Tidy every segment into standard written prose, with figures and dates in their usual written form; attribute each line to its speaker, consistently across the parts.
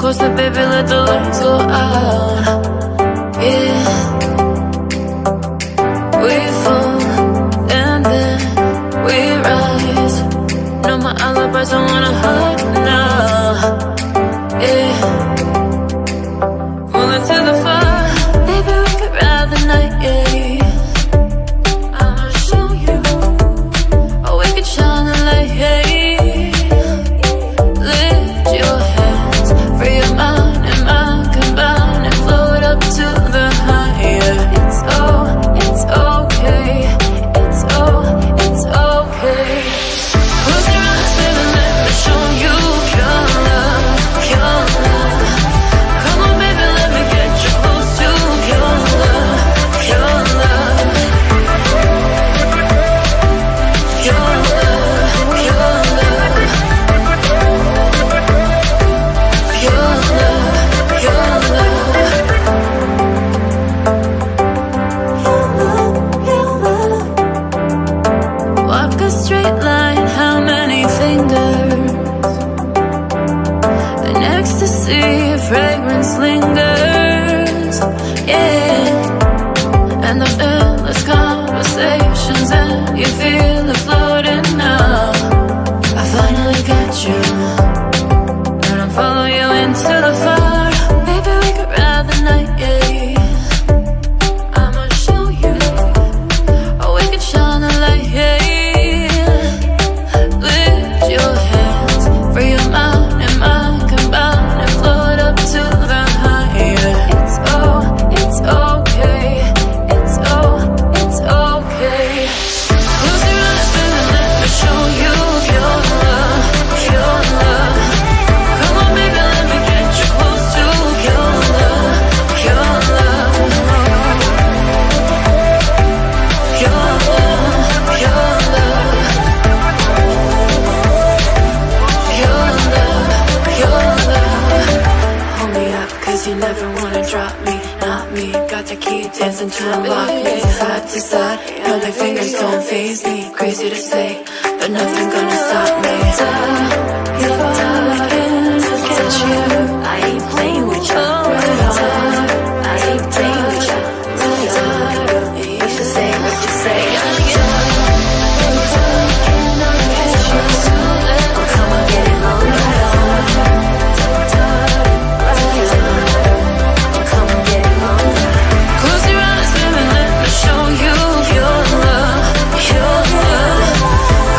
Speaker 1: closer, baby, let the lights go out. Yeah. We fall and then we rise. No, my alibis don't wanna hide now. Yeah. Falling to the fire, baby, we could ride the night, yeah. I'ma show you, or we could shine the light, hey. Lift your hands, free your mind and mind combine and float up to the higher. It's okay, it's okay. Close your eyes, baby, let me show you your love, your love. Come on, baby, let me get you close to your love, your love. Your love, your love. Your love, your love. Walk a straight line, how many fingers? An ecstasy, fragrance lingers, yeah. And the endless conversations, and you feel it floating now. I finally got you, and I'm following you into the fire. Baby, we could ride the night, yeah. I'ma show you, or we could shine the light, yeah. Lift your hands, free your mind and mind combine and float up to the higher. It's okay, it's okay. Close your eyes, baby, let me show you your love, your love. Come on, baby, let me get you close to your love, your love. Your love, your love. Your love, your love. Hold me up, cause you never wanna drop me, not me. Got the key, dancing to unlock me. Side to side, know their fingers don't faze me. Crazy to say, but nothing gonna stop me. You're talking to get you. I ain't playing with you. I ain't playing with you. You should say what you say. Come on, get it on. Come on, get it on. Close your eyes, baby, let me show you your love, your love.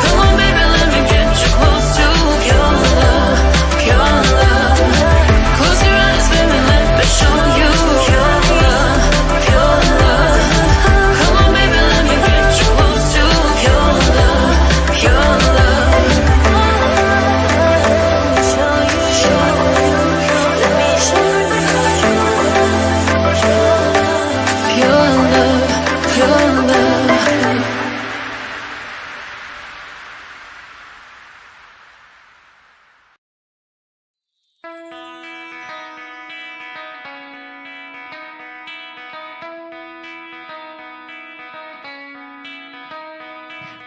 Speaker 1: Come on, baby, let me get you close to your love, your love. Close your eyes, baby, let me show you your love, your love. Come on, baby, let me get you close to your love, your love. Show you, let me show you your love, your love.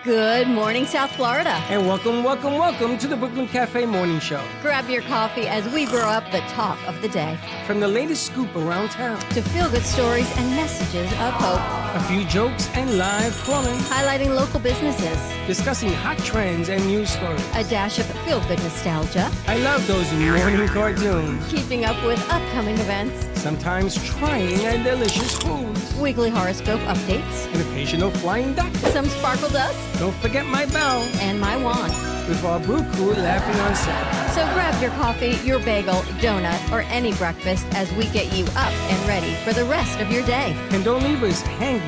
Speaker 2: Good morning, South Florida.
Speaker 3: And welcome to the Brooklyn Cafe Morning Show.
Speaker 2: Grab your coffee as we brew up the talk of the day.
Speaker 3: From the latest scoop around town,
Speaker 2: To feel-good stories and messages of hope.
Speaker 3: a few jokes and live calling,
Speaker 2: Highlighting local businesses.
Speaker 3: discussing hot trends and news stories.
Speaker 2: A dash of feel-good nostalgia.
Speaker 3: I love those morning cartoons.
Speaker 2: Keeping up with upcoming events.
Speaker 3: Sometimes trying and delicious foods.
Speaker 2: Weekly horoscope updates.
Speaker 3: An occasional flying duck.
Speaker 2: Some sparkle dust.
Speaker 3: Don't forget my bell.
Speaker 2: And my wand.
Speaker 3: With our brew crew laughing on set.
Speaker 2: So grab your coffee, your bagel, donut, or any breakfast as we get you up and ready for the rest of your day.
Speaker 3: And don't leave us hanging.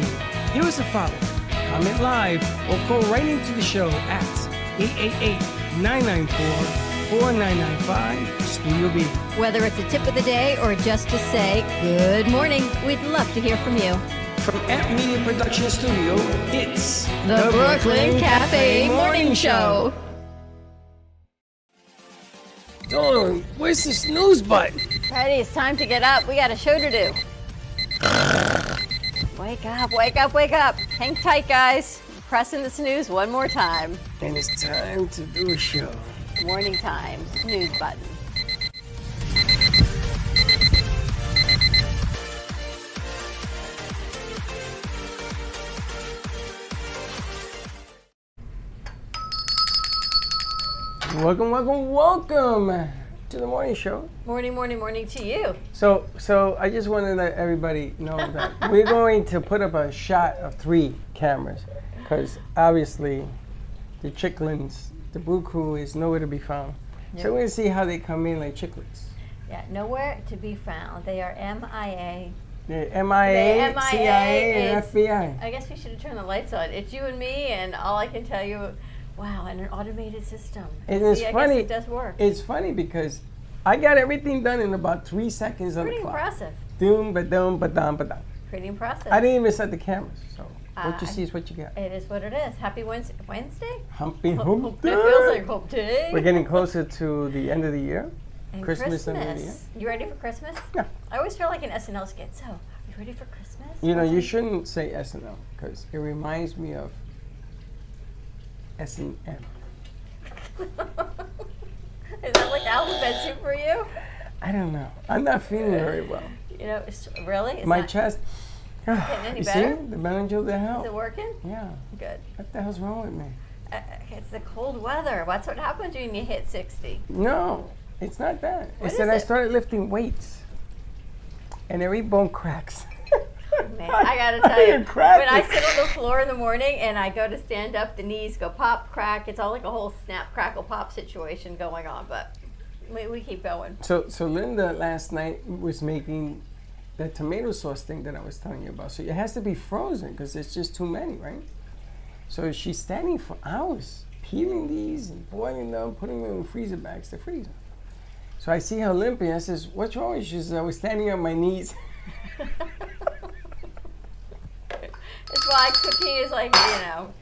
Speaker 3: Here is a follow. Comment live or call right into the show at 888-994-4995 Studio B.
Speaker 2: Whether it's a tip of the day or just to say good morning, we'd love to hear from you.
Speaker 3: From Amp Media Production Studio, it's
Speaker 2: The Brooklyn Cafe Morning Show.
Speaker 3: Dawn, where's the snooze button?
Speaker 2: Freddie, it's time to get up. We got a show to do. Wake up, wake up, wake up. Hang tight, guys. Pressing the snooze one more time.
Speaker 3: And it's time to do a show.
Speaker 2: Morning time, snooze button.
Speaker 3: Welcome to the morning show.
Speaker 2: Morning to you.
Speaker 3: So I just want to let everybody know that we're going to put up a shot of 3 cameras because obviously the chicklins, the Brew Crew is nowhere to be found. Yep. So we're going to see how they come in like chicklets.
Speaker 2: Yeah, nowhere to be found. They are MIA.
Speaker 3: Yeah, MIA, CIA, and FBI.
Speaker 2: I guess we should have turned the lights on. It's you and me, and all I can tell you, wow, and an automated system.
Speaker 3: And it's funny.
Speaker 2: I guess it does work.
Speaker 3: It's funny because I got everything done in about 3 seconds on the clock.
Speaker 2: Pretty impressive.
Speaker 3: Doom, ba-dum, ba-dum, ba-dum.
Speaker 2: Pretty impressive.
Speaker 3: I didn't even set the cameras, so what you see is what you get.
Speaker 2: It is what it is. Happy Wednesday?
Speaker 3: Humpy hump day.
Speaker 2: It feels like hump day.
Speaker 3: We're getting closer to the end of the year.
Speaker 2: And
Speaker 3: Christmas and New Year.
Speaker 2: You ready for Christmas?
Speaker 3: Yeah.
Speaker 2: I always feel like an SNL skit. So, you ready for Christmas?
Speaker 3: You know, you shouldn't say SNL because it reminds me of S&M.
Speaker 2: Is that like alphabet soup for you?
Speaker 3: I don't know. I'm not feeling very well.
Speaker 2: You know, really? It's
Speaker 3: my chest.
Speaker 2: getting any
Speaker 3: you
Speaker 2: better?
Speaker 3: see? The Benadryl that helped.
Speaker 2: Is it working?
Speaker 3: Yeah.
Speaker 2: Good.
Speaker 3: What the hell's wrong with me?
Speaker 2: It's the cold weather. That's what happens when you hit 60.
Speaker 3: No, it's not that.
Speaker 2: What
Speaker 3: It's that
Speaker 2: is
Speaker 3: I
Speaker 2: it?
Speaker 3: started lifting weights. And every bone cracks.
Speaker 2: Man, I gotta tell you,
Speaker 3: Crack
Speaker 2: when I
Speaker 3: it.
Speaker 2: sit on the floor in the morning and I go to stand up, the knees go pop, crack. It's all like a whole snap, crackle, pop situation going on, but we keep going.
Speaker 3: So Linda last night was making the tomato sauce thing that I was telling you about. So it has to be frozen because there's just too many, right? So she's standing for hours peeling these and boiling them, putting them in freezer bags to freeze them. So I see her limping. I says, "What's wrong?" She says, "I was standing on my knees."
Speaker 2: It's why cooking is like, you know,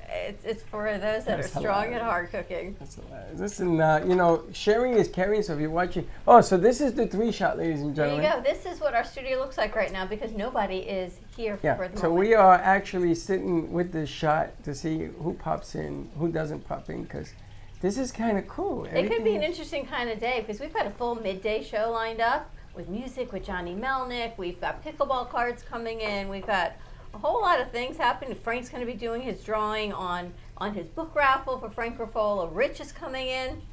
Speaker 2: it's for those that are
Speaker 3: That's
Speaker 2: strong
Speaker 3: hilarious.
Speaker 2: and hard cooking.
Speaker 3: That's hilarious. Listen, you know, sharing is caring. So if you're watching, oh, so this is the 3-shot, ladies and
Speaker 2: There
Speaker 3: gentlemen.
Speaker 2: you go. This is what our studio looks like right now because nobody is here for
Speaker 3: Yeah.
Speaker 2: the
Speaker 3: So
Speaker 2: moment.
Speaker 3: we are actually sitting with this shot to see who pops in, who doesn't pop in, because this is kind of cool.
Speaker 2: It could be an
Speaker 3: Everything-
Speaker 2: interesting kind of day because we've got a full midday show lined up with music with Johnny Melnick. We've got pickleball cards coming in. We've got a whole lot of things happening. Frank's going to be doing his drawing on his book raffle for Frank Ruffolo. Rich is coming in,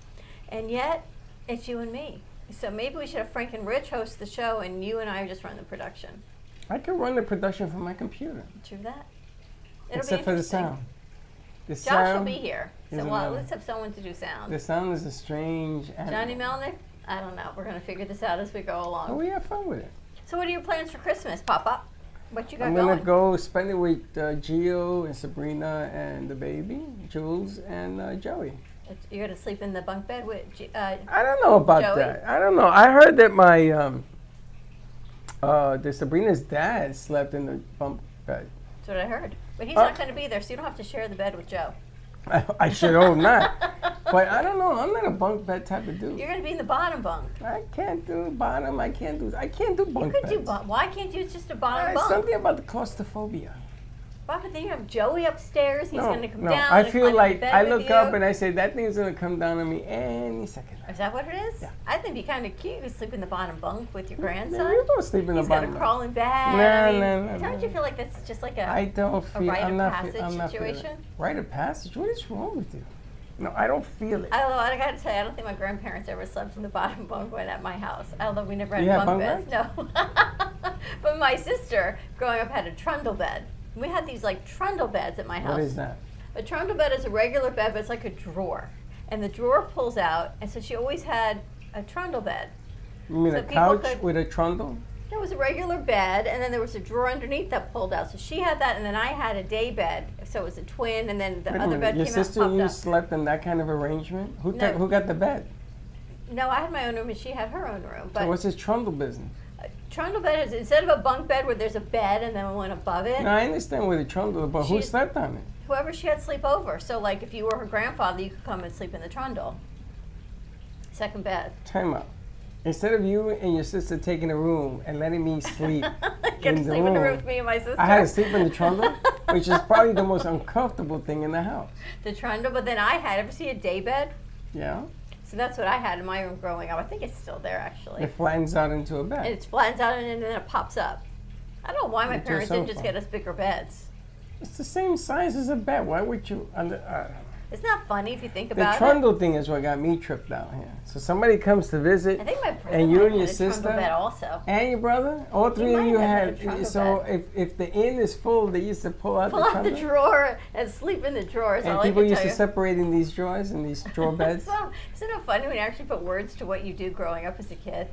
Speaker 2: and yet it's you and me. So maybe we should have Frank and Rich host the show, and you and I just run the production.
Speaker 3: I can run the production from my computer,
Speaker 2: True that. It'll
Speaker 3: except
Speaker 2: be
Speaker 3: for the
Speaker 2: interesting.
Speaker 3: sound. The
Speaker 2: Josh
Speaker 3: sound
Speaker 2: will be here,
Speaker 3: is
Speaker 2: so well,
Speaker 3: another.
Speaker 2: let's have someone to do sound.
Speaker 3: The sound is a strange animal.
Speaker 2: Johnny Melnick? I don't know. We're going to figure this out as we go along.
Speaker 3: Oh, we have fun with it.
Speaker 2: So what are your plans for Christmas, Papa? What you got
Speaker 3: I'm
Speaker 2: going?
Speaker 3: gonna go spend it with Gio and Sabrina and the baby, Jules and Joey.
Speaker 2: You're going to sleep in the bunk bed with
Speaker 3: I don't know about
Speaker 2: Joey?
Speaker 3: that. I don't know. I heard that my the Sabrina's dad slept in the bunk bed.
Speaker 2: That's what I heard. But he's not going to be there, so you don't have to share the bed with Joe.
Speaker 3: I should hope not. But I don't know. I'm not a bunk bed type of dude.
Speaker 2: You're going to be in the bottom bunk.
Speaker 3: I can't do bottom. I can't do bunk
Speaker 2: You could do
Speaker 3: beds.
Speaker 2: bunk. Why can't you? It's just a bottom
Speaker 3: There's
Speaker 2: bunk.
Speaker 3: something about the claustrophobia.
Speaker 2: But then you have Joey upstairs. He's going to come down.
Speaker 3: I
Speaker 2: and
Speaker 3: feel
Speaker 2: climb into
Speaker 3: like
Speaker 2: bed
Speaker 3: I
Speaker 2: with
Speaker 3: look
Speaker 2: you.
Speaker 3: up and I say that thing's gonna come down on me any second.
Speaker 2: Is that what it is?
Speaker 3: Yeah.
Speaker 2: I think it'd be kind of cute to sleep in the bottom bunk with your
Speaker 3: Man,
Speaker 2: grandson.
Speaker 3: you don't sleep in the
Speaker 2: He's
Speaker 3: bottom.
Speaker 2: going to crawl in bed.
Speaker 3: No,
Speaker 2: I mean,
Speaker 3: no.
Speaker 2: Don't you feel like that's just like a...
Speaker 3: I don't feel.
Speaker 2: rite
Speaker 3: I'm
Speaker 2: of
Speaker 3: not.
Speaker 2: passage
Speaker 3: I'm not feeling it.
Speaker 2: situation?
Speaker 3: Rite of passage. What is wrong with you? No, I don't feel it.
Speaker 2: I don't know. I got to tell you, I don't think my grandparents ever slept in the bottom bunk when at my house. Although we never had
Speaker 3: You had
Speaker 2: bunk
Speaker 3: bunk
Speaker 2: beds. No. But my sister, growing up, had a trundle bed. We had these like trundle beds at my house.
Speaker 3: What is that?
Speaker 2: A trundle bed is a regular bed, but it's like a drawer. And the drawer pulls out, and so she always had a trundle bed.
Speaker 3: You mean
Speaker 2: So
Speaker 3: a
Speaker 2: people
Speaker 3: couch
Speaker 2: could-
Speaker 3: with a trundle?
Speaker 2: There was a regular bed, and then there was a drawer underneath that pulled out. So she had that, and then I had a day bed. So it was a twin, and then the
Speaker 3: Wait a
Speaker 2: other
Speaker 3: minute.
Speaker 2: bed
Speaker 3: Your
Speaker 2: came
Speaker 3: sister
Speaker 2: out
Speaker 3: and
Speaker 2: and
Speaker 3: you
Speaker 2: popped up.
Speaker 3: slept in that kind of arrangement? Who
Speaker 2: No.
Speaker 3: who got the bed?
Speaker 2: No, I had my own room, and she had her own room. But
Speaker 3: So what's this trundle business?
Speaker 2: trundle bed is instead of a bunk bed where there's a bed and then one above it.
Speaker 3: No, I understand where the trundle, but who
Speaker 2: She's-
Speaker 3: slept on it?
Speaker 2: Whoever she had sleep over. So like if you were her grandfather, you could come and sleep in the trundle. Second bed.
Speaker 3: Time out. Instead of you and your sister taking a room and letting me sleep
Speaker 2: Get to
Speaker 3: in the
Speaker 2: sleep in the room
Speaker 3: room,
Speaker 2: with me and my sister.
Speaker 3: I had to sleep in the trundle, which is probably the most uncomfortable thing in the house.
Speaker 2: The trundle, but then I had, ever see a day bed?
Speaker 3: Yeah?
Speaker 2: So that's what I had in my room growing up. I think it's still there actually.
Speaker 3: It flattens out into a
Speaker 2: And
Speaker 3: bed.
Speaker 2: it flattens out and then it pops up. I don't know why my
Speaker 3: Into a
Speaker 2: parents didn't just
Speaker 3: sofa.
Speaker 2: get us bigger beds.
Speaker 3: It's the same size as a bed. Why would you?
Speaker 2: Isn't that funny if you think
Speaker 3: The
Speaker 2: about it?
Speaker 3: trundle thing is what got me tripped out here. So somebody comes to visit,
Speaker 2: I think my brother
Speaker 3: and you
Speaker 2: might
Speaker 3: and your
Speaker 2: have had a trundle
Speaker 3: sister
Speaker 2: bed also.
Speaker 3: and your brother, all three of
Speaker 2: might
Speaker 3: you
Speaker 2: have had a
Speaker 3: had.
Speaker 2: trundle
Speaker 3: So
Speaker 2: bed.
Speaker 3: if the inn is full, they used to pull out
Speaker 2: Pull
Speaker 3: the
Speaker 2: out the
Speaker 3: trundle.
Speaker 2: drawer and sleep in the drawers.
Speaker 3: And
Speaker 2: all
Speaker 3: people
Speaker 2: I can
Speaker 3: used
Speaker 2: tell
Speaker 3: to
Speaker 2: you.
Speaker 3: separate in these drawers and these drawer beds.
Speaker 2: So, isn't it funny when you actually put words to what you do growing up as a kid?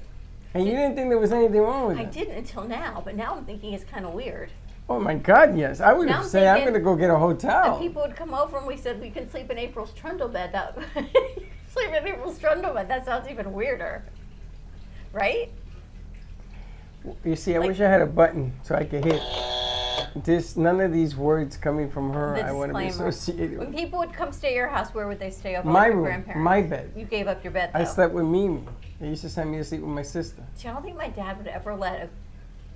Speaker 3: And you didn't think there was anything wrong with
Speaker 2: I
Speaker 3: it.
Speaker 2: didn't until now, but now I'm thinking it's kind of weird.
Speaker 3: Oh my God, yes. I would
Speaker 2: Now
Speaker 3: have
Speaker 2: I'm
Speaker 3: said, I'm
Speaker 2: thinking-
Speaker 3: going to go get a hotel.
Speaker 2: And people would come over and we said we can sleep in April's trundle bed. That sleep in April's trundle bed. That sounds even weirder, right?
Speaker 3: You see, I
Speaker 2: Like-
Speaker 3: wish I had a button so I could hit this. None of these words coming from her
Speaker 2: The
Speaker 3: I want to be
Speaker 2: disclaimer.
Speaker 3: associated
Speaker 2: When
Speaker 3: with.
Speaker 2: people would come stay at your house, where would they stay over?
Speaker 3: My
Speaker 2: like your
Speaker 3: room,
Speaker 2: grandparents?
Speaker 3: my bed.
Speaker 2: You gave up your bed though.
Speaker 3: I slept with Mimi. They used to send me to sleep with my sister.
Speaker 2: See, I don't think my dad would ever let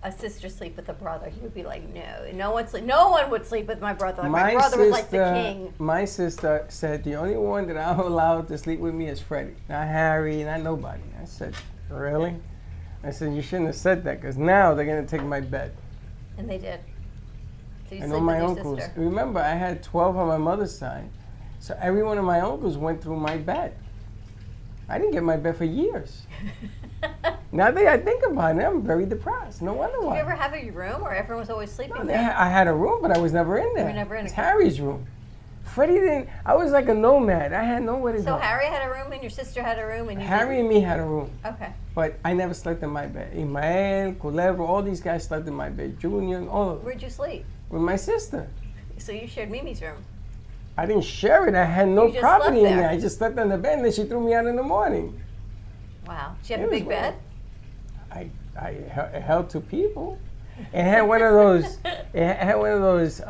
Speaker 2: a sister sleep with a brother. He would be like, no one would sleep with my brother. Like, my brother was like the king.
Speaker 3: My sister said the only one that I'm allowed to sleep with me is Freddie, not Harry, not nobody. I said, really? I said, you shouldn't have said that because now they're going to take my bed.
Speaker 2: And they did. So you
Speaker 3: And
Speaker 2: sleep
Speaker 3: all my
Speaker 2: with your
Speaker 3: uncles.
Speaker 2: sister.
Speaker 3: Remember, I had 12 on my mother's side. So every one of my uncles went through my bed. I didn't get my bed for years. Now that I think about it, I'm very depressed. No wonder
Speaker 2: Did you
Speaker 3: why.
Speaker 2: ever have a room where everyone was always sleeping
Speaker 3: No,
Speaker 2: there?
Speaker 3: I had a room, but I was never in there.
Speaker 2: were never in
Speaker 3: It's
Speaker 2: it.
Speaker 3: Harry's room. Freddie didn't. I was like a nomad. I had nowhere to
Speaker 2: So
Speaker 3: go.
Speaker 2: Harry had a room and your sister had a room and you
Speaker 3: Harry and me had a room,
Speaker 2: didn't? Okay.
Speaker 3: but I never slept in my bed. Ismael, Culebro, all these guys slept in my bed. Junior, all of them.
Speaker 2: Where'd you sleep?
Speaker 3: With my sister.
Speaker 2: So you shared Mimi's room.
Speaker 3: I didn't share it. I had no
Speaker 2: You just
Speaker 3: property
Speaker 2: slept
Speaker 3: in
Speaker 2: there.
Speaker 3: there. I just slept on the bed and then she threw me out in the morning.
Speaker 2: Wow. Did you have
Speaker 3: It
Speaker 2: a
Speaker 3: was
Speaker 2: big bed?
Speaker 3: It held two people. It had one of those. It had one of those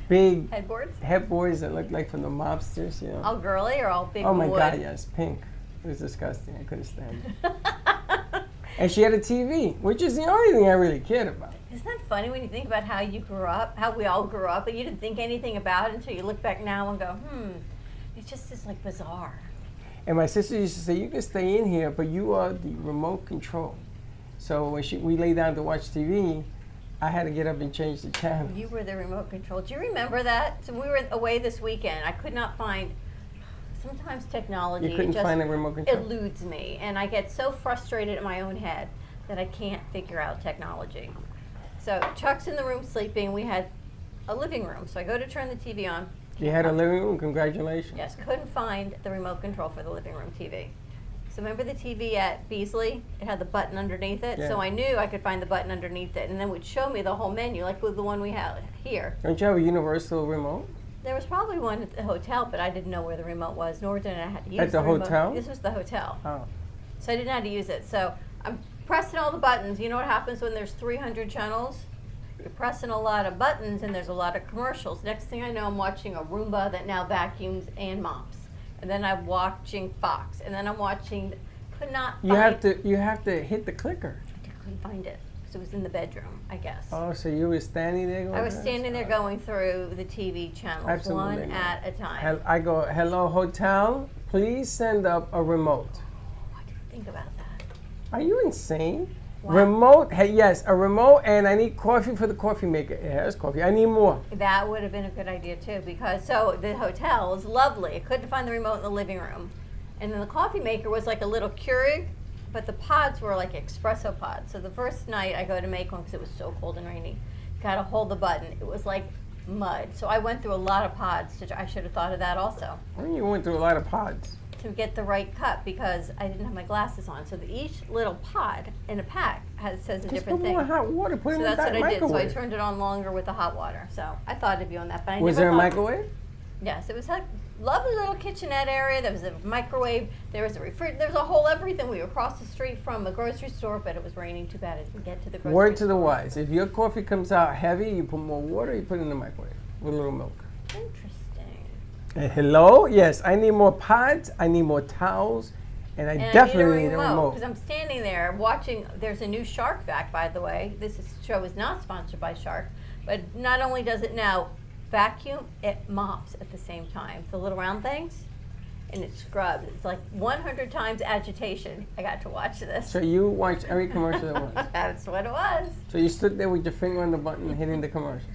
Speaker 3: big
Speaker 2: Headboards?
Speaker 3: headboards that looked like from the mobsters. You know.
Speaker 2: All girly or all big
Speaker 3: Oh my
Speaker 2: wood?
Speaker 3: God, yes, pink. It was disgusting. I couldn't stand it. And she had a TV, which is the only thing I really cared about.
Speaker 2: Isn't that funny when you think about how you grew up, how we all grew up, but you didn't think anything about it until you look back now and go, it just is like bizarre.
Speaker 3: And my sister used to say, "You can stay in here, but you are the remote control." So when we lay down to watch TV, I had to get up and change the channel.
Speaker 2: You were the remote control. Do you remember that? So we were away this weekend. I could not find. Sometimes technology
Speaker 3: You couldn't
Speaker 2: just
Speaker 3: find a remote control.
Speaker 2: eludes me, and I get so frustrated in my own head that I can't figure out technology. So Chuck's in the room sleeping. We had a living room, so I go to turn the TV on.
Speaker 3: You had a living room. Congratulations.
Speaker 2: Yes, couldn't find the remote control for the living room TV. So remember the TV at Beasley? It had the button underneath it.
Speaker 3: Yeah.
Speaker 2: So I knew I could find the button underneath it, and then it would show me the whole menu, like with the one we have here.
Speaker 3: Don't you have a universal remote?
Speaker 2: There was probably one at the hotel, but I didn't know where the remote was, nor did I have to use
Speaker 3: At the
Speaker 2: remote.
Speaker 3: hotel?
Speaker 2: This was the hotel.
Speaker 3: Oh.
Speaker 2: So I didn't know how to use it. So I'm pressing all the buttons. You know what happens when there's 300 channels? You're pressing a lot of buttons and there's a lot of commercials. Next thing I know, I'm watching a Roomba that now vacuums and mops. And then I'm watching Fox. And then I'm watching, could not
Speaker 3: You have to hit the clicker.
Speaker 2: I couldn't find it. So it was in the bedroom, I guess.
Speaker 3: Oh, so you were standing there going
Speaker 2: I was
Speaker 3: "That's
Speaker 2: standing there
Speaker 3: all
Speaker 2: going through the TV channels,
Speaker 3: Absolutely
Speaker 2: one
Speaker 3: not.
Speaker 2: at a time.
Speaker 3: I go, "Hello, hotel. Please send up a remote."
Speaker 2: I didn't think about that.
Speaker 3: Are you insane?
Speaker 2: Wow.
Speaker 3: Remote, hey, yes, a remote, and I need coffee for the coffee maker. It has coffee. I need more.
Speaker 2: That would have been a good idea too, because so the hotel was lovely. I couldn't find the remote in the living room, and then the coffee maker was like a little Keurig, but the pods were like espresso pods. So the first night I go to make one because it was so cold and rainy, got to hold the button. It was like mud. So I went through a lot of pods. I should have thought of that also
Speaker 3: Well, you went through a lot of pods.
Speaker 2: to get the right cup because I didn't have my glasses on. So each little pod in a pack says a
Speaker 3: Just
Speaker 2: different
Speaker 3: put
Speaker 2: thing.
Speaker 3: more hot water. Put it
Speaker 2: So
Speaker 3: in
Speaker 2: that's
Speaker 3: the
Speaker 2: what I did. So I
Speaker 3: microwave.
Speaker 2: turned it on longer with the hot water. So I thought of you on that, but I
Speaker 3: Was
Speaker 2: never
Speaker 3: there a
Speaker 2: thought-
Speaker 3: microwave?
Speaker 2: Yes, it was a lovely little kitchenette area. There was a microwave. There was a refrigerator. There was a whole everything. We were across the street from a grocery store, but it was raining too bad. I didn't get to the grocery
Speaker 3: Word to
Speaker 2: store.
Speaker 3: the wise. If your coffee comes out heavy, you put more water, you put it in the microwave with a little milk.
Speaker 2: Interesting.
Speaker 3: Hello? Yes, I need more pods, I need more towels, and I definitely need a remote.
Speaker 2: because I'm standing there watching. There's a new Shark vac, by the way. Show is not sponsored by Shark, but not only does it now vacuum, it mops at the same time. The little round things, and it scrubs. It's like 100 times agitation. I got to watch this.
Speaker 3: So you watched every commercial that was.
Speaker 2: That's what it was.
Speaker 3: So you stood there with your finger on the button hitting the commercial.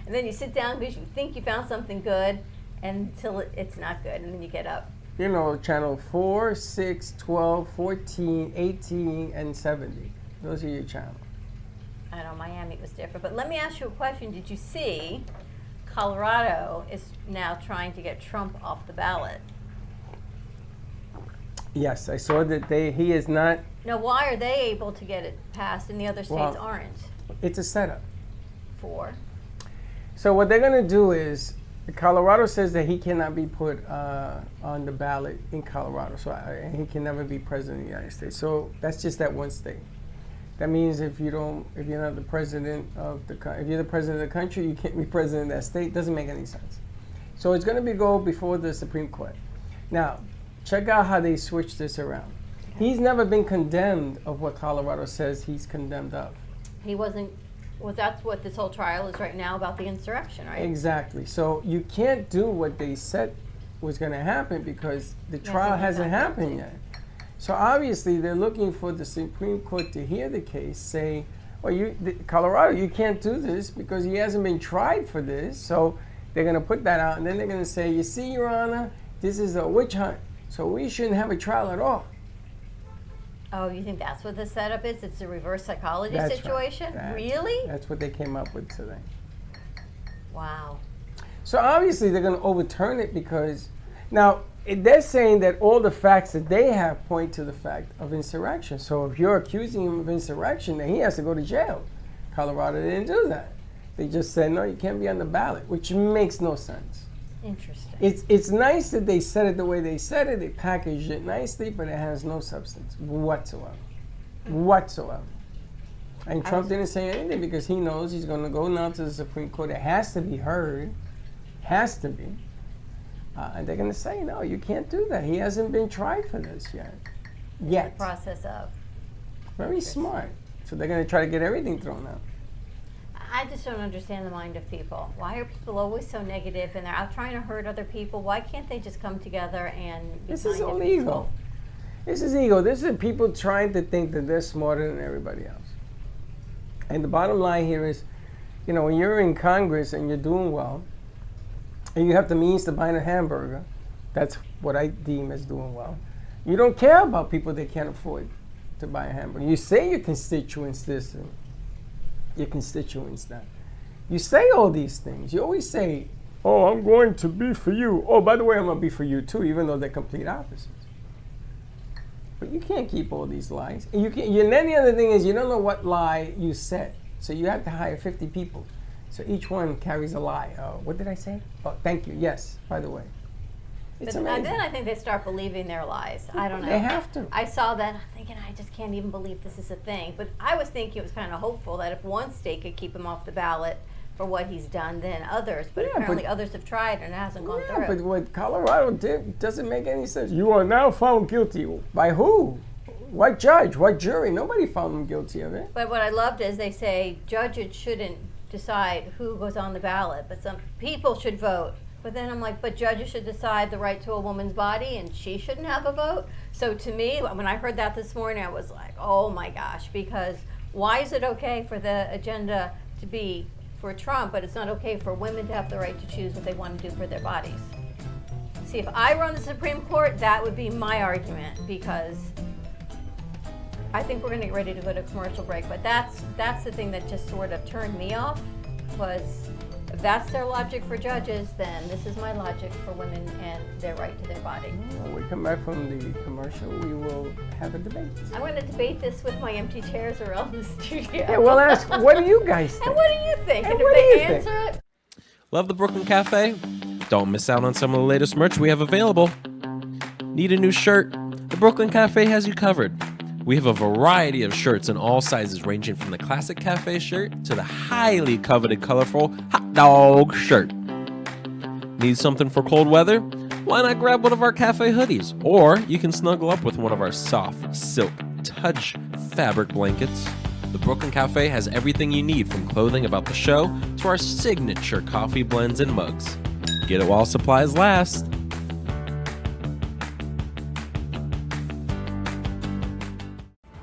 Speaker 2: And then you sit down because you think you found something good, until it's not good, and then you get up.
Speaker 3: You know, channel 4, 6, 12, 14, 18, and 70. Those are your channels.
Speaker 2: I know Miami was different, but let me ask you a question. Did you see Colorado is now trying to get Trump off the ballot?
Speaker 3: Yes, I saw that he is not.
Speaker 2: Now, why are they able to get it passed and the other states
Speaker 3: Well,
Speaker 2: aren't?
Speaker 3: It's a setup.
Speaker 2: For?
Speaker 3: So what they're going to do is, Colorado says that he cannot be put on the ballot in Colorado, so he can never be president of the United States. So that's just that one state. That means if you're not the president of if you're the president of the country, you can't be president of that state. Doesn't make any sense. So it's going to go before the Supreme Court. Now, check out how they switched this around. He's never been condemned of what Colorado says he's condemned of.
Speaker 2: He wasn't. Well, that's what this whole trial is right now about, the insurrection, right?
Speaker 3: Exactly. So you can't do what they said was going to happen because the trial hasn't happened yet. So obviously they're looking for the Supreme Court to hear the case, say, well, Colorado, you can't do this because he hasn't been tried for this. So they're going to put that out, and then they're going to say, you see, Your Honor, this is a witch hunt, so we shouldn't have a trial at all.
Speaker 2: Oh, you think that's what the setup is? It's a reverse psychology
Speaker 3: That's
Speaker 2: situation?
Speaker 3: right.
Speaker 2: Really?
Speaker 3: That's what they came up with today.
Speaker 2: Wow.
Speaker 3: So obviously they're going to overturn it because now they're saying that all the facts that they have point to the fact of insurrection. So if you're accusing him of insurrection, then he has to go to jail. Colorado didn't do that. They just said, no, you can't be on the ballot, which makes no sense.
Speaker 2: Interesting.
Speaker 3: It's nice that they said it the way they said it. They packaged it nicely, but it has no substance whatsoever. Whatsoever. And Trump didn't say anything because he knows he's going to go now to the Supreme Court. It has to be heard. Has to be. And they're going to say, no, you can't do that. He hasn't been tried for this yet. Yet.
Speaker 2: The process of.
Speaker 3: Very smart. So they're going to try to get everything thrown out.
Speaker 2: I just don't understand the mind of people. Why are people always so negative and they're out trying to hurt other people? Why can't they just come together and be
Speaker 3: This
Speaker 2: kind
Speaker 3: is
Speaker 2: and
Speaker 3: all
Speaker 2: peaceful?
Speaker 3: ego. This is ego. This is people trying to think that they're smarter than everybody else. And the bottom line here is, you know, when you're in Congress and you're doing well, and you have the means to buy a hamburger, that's what I deem as doing well. You don't care about people that can't afford to buy a hamburger. You say your constituents this and your constituents that. You say all these things. You always say, oh, I'm going to be for you. Oh, by the way, I'm going to be for you too, even though they're complete opposites. But you can't keep all these lies. And and then the other thing is you don't know what lie you said. So you have to hire 50 people. So each one carries a lie. What did I say? Oh, thank you. Yes, by the way. It's
Speaker 2: But
Speaker 3: amazing.
Speaker 2: then I think they start believing their lies. I don't know.
Speaker 3: They have to.
Speaker 2: I saw that. I'm thinking, I just can't even believe this is a thing. But I was thinking it was kind of hopeful that if one state could keep him off the ballot for what he's done, then others. But
Speaker 3: Yeah,
Speaker 2: apparently
Speaker 3: but-
Speaker 2: others have tried and it hasn't gone
Speaker 3: Yeah,
Speaker 2: through.
Speaker 3: but what Colorado did doesn't make any sense. You are now found guilty. By who? What judge? What jury? Nobody found them guilty of it.
Speaker 2: But what I loved is they say judges shouldn't decide who goes on the ballot, but some people should vote. But then I'm like, but judges should decide the right to a woman's body and she shouldn't have a vote? So to me, when I heard that this morning, I was like, oh my gosh, because why is it okay for the agenda to be for Trump, but it's not okay for women to have the right to choose what they want to do for their bodies? See, if I run the Supreme Court, that would be my argument, because I think we're going to get ready to go to commercial break, but that's the thing that just sort of turned me off, was if that's their logic for judges, then this is my logic for women and their right to their body.
Speaker 3: When we come back from the commercial, we will have a debate.
Speaker 2: I'm going to debate this with my empty chairs around the studio.
Speaker 3: Yeah, we'll ask, what do you guys think?
Speaker 2: And what do you think?
Speaker 3: And
Speaker 2: And
Speaker 3: what
Speaker 2: if
Speaker 3: do
Speaker 2: they
Speaker 3: you think?
Speaker 2: answer it,
Speaker 4: Love the Brooklyn Cafe? Don't miss out on some of the latest merch we have available. Need a new shirt? The Brooklyn Cafe has you covered. We have a variety of shirts in all sizes, ranging from the classic cafe shirt to the highly coveted colorful hot dog shirt. Need something for cold weather? Why not grab one of our cafe hoodies? Or you can snuggle up with one of our soft silk touch fabric blankets. The Brooklyn Cafe has everything you need, from clothing about the show to our signature coffee blends and mugs. Get it while supplies last.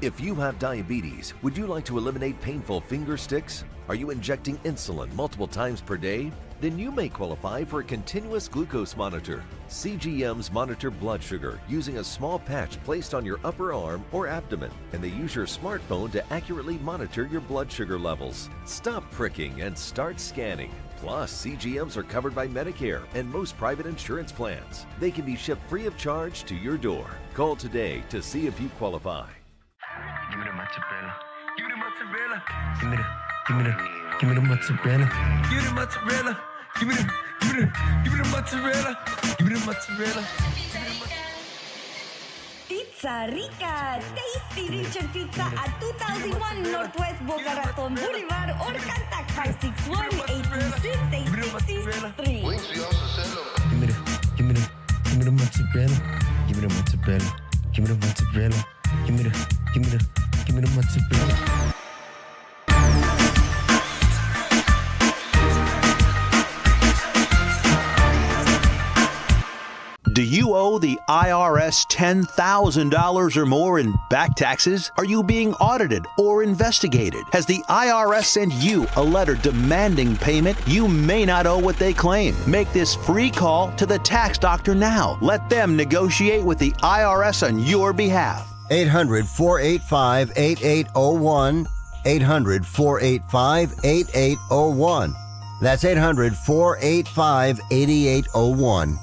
Speaker 5: If you have diabetes, would you like to eliminate painful finger sticks? Are you injecting insulin multiple times per day? Then you may qualify for a continuous glucose monitor. CGMs monitor blood sugar using a small patch placed on your upper arm or abdomen, and they use your smartphone to accurately monitor your blood sugar levels. Stop pricking and start scanning. Plus, CGMs are covered by Medicare and most private insurance plans. They can be shipped free of charge to your door. Call today to see if you qualify.
Speaker 6: Give me the mozzarella. Give me the mozzarella. Give me the mozzarella. Give me the mozzarella. Give me the mozzarella. Give me the mozzarella.
Speaker 7: Pizza Rica, tasty Richard Pizza at 2001 Northwest Boca Raton Boulevard or contact 561-826-8663.
Speaker 6: Give me the mozzarella. Give me the mozzarella. Give me the mozzarella. Give me the mozzarella.
Speaker 8: Do you owe the IRS $10,000 or more in back taxes? Are you being audited or investigated? Has the IRS sent you a letter demanding payment? You may not owe what they claim. Make this free call to the tax doctor now. Let them negotiate with the IRS on your behalf.
Speaker 9: 800-485-8801. 800-485-8801. That's 800-485-8801.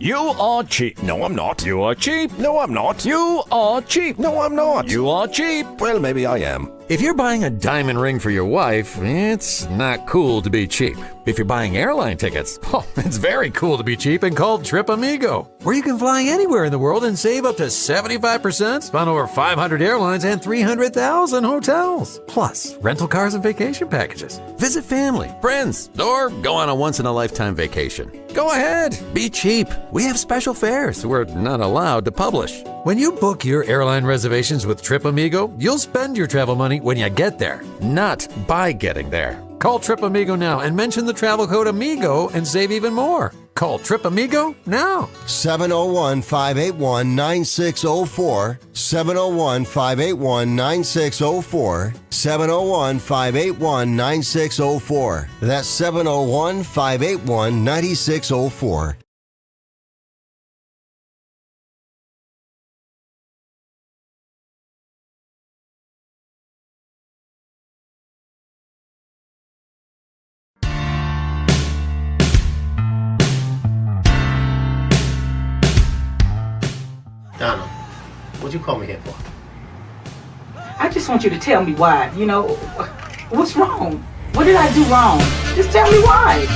Speaker 10: You are cheap. No, I'm not. You are cheap. No, I'm not. You are cheap. No, I'm not. You are cheap. Well, maybe I am. If you're buying a diamond ring for your wife, it's not cool to be cheap. If you're buying airline tickets, it's very cool to be cheap and called Trip Amigo, where you can fly anywhere in the world and save up to 75% on over 500 airlines and 300,000 hotels. Plus, rental cars and vacation packages. Visit family, friends, or go on a once-in-a-lifetime vacation. Go ahead, be cheap. We have special fares we're not allowed to publish. When you book your airline reservations with Trip Amigo, you'll spend your travel money when you get there, not by getting there. Call Trip Amigo now and mention the travel code AMIGO and save even more. Call Trip Amigo now.
Speaker 9: 701-581-9604. 701-581-9604. 701-581-9604. That's 701-581-9604.
Speaker 11: Donna, what'd you call me here for?
Speaker 12: I just want you to tell me why. You know, what's wrong? What did I do wrong? Just tell me why.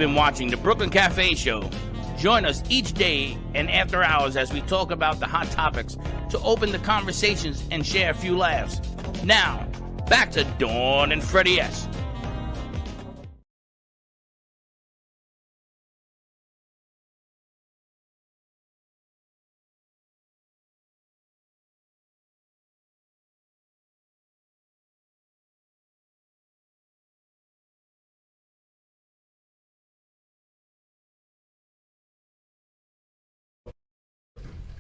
Speaker 13: been watching the Brooklyn Cafe Show. Join us each day and after hours as we talk about the hot topics to open the conversations and share a few laughs. Now, back to Dawn and Freddie S.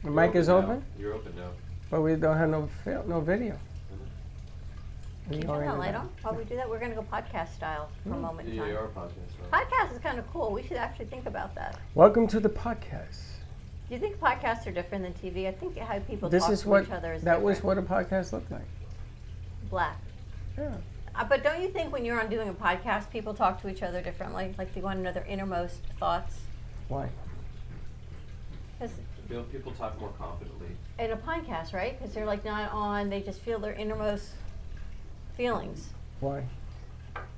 Speaker 3: The mic is open,
Speaker 4: You're open now.
Speaker 3: but we don't have no video.
Speaker 2: Can you turn that light on while we do that? We're going to go podcast style for a moment in time.
Speaker 4: podcast.
Speaker 2: Podcast is kind of cool. We should actually think about that.
Speaker 3: Welcome to the podcast.
Speaker 2: Do you think podcasts are different than TV? I think how people
Speaker 3: This
Speaker 2: talk
Speaker 3: is
Speaker 2: to
Speaker 3: what
Speaker 2: each other is
Speaker 3: that was
Speaker 2: different.
Speaker 3: what a podcast looked like.
Speaker 2: Black.
Speaker 3: Yeah.
Speaker 2: But don't you think when you're on doing a podcast, people talk to each other differently? Like they want to know their innermost thoughts?
Speaker 3: Why?
Speaker 2: Because
Speaker 4: People talk more confidently.
Speaker 2: in a podcast, right? Because they're like not on, they just feel their innermost feelings.
Speaker 3: Why?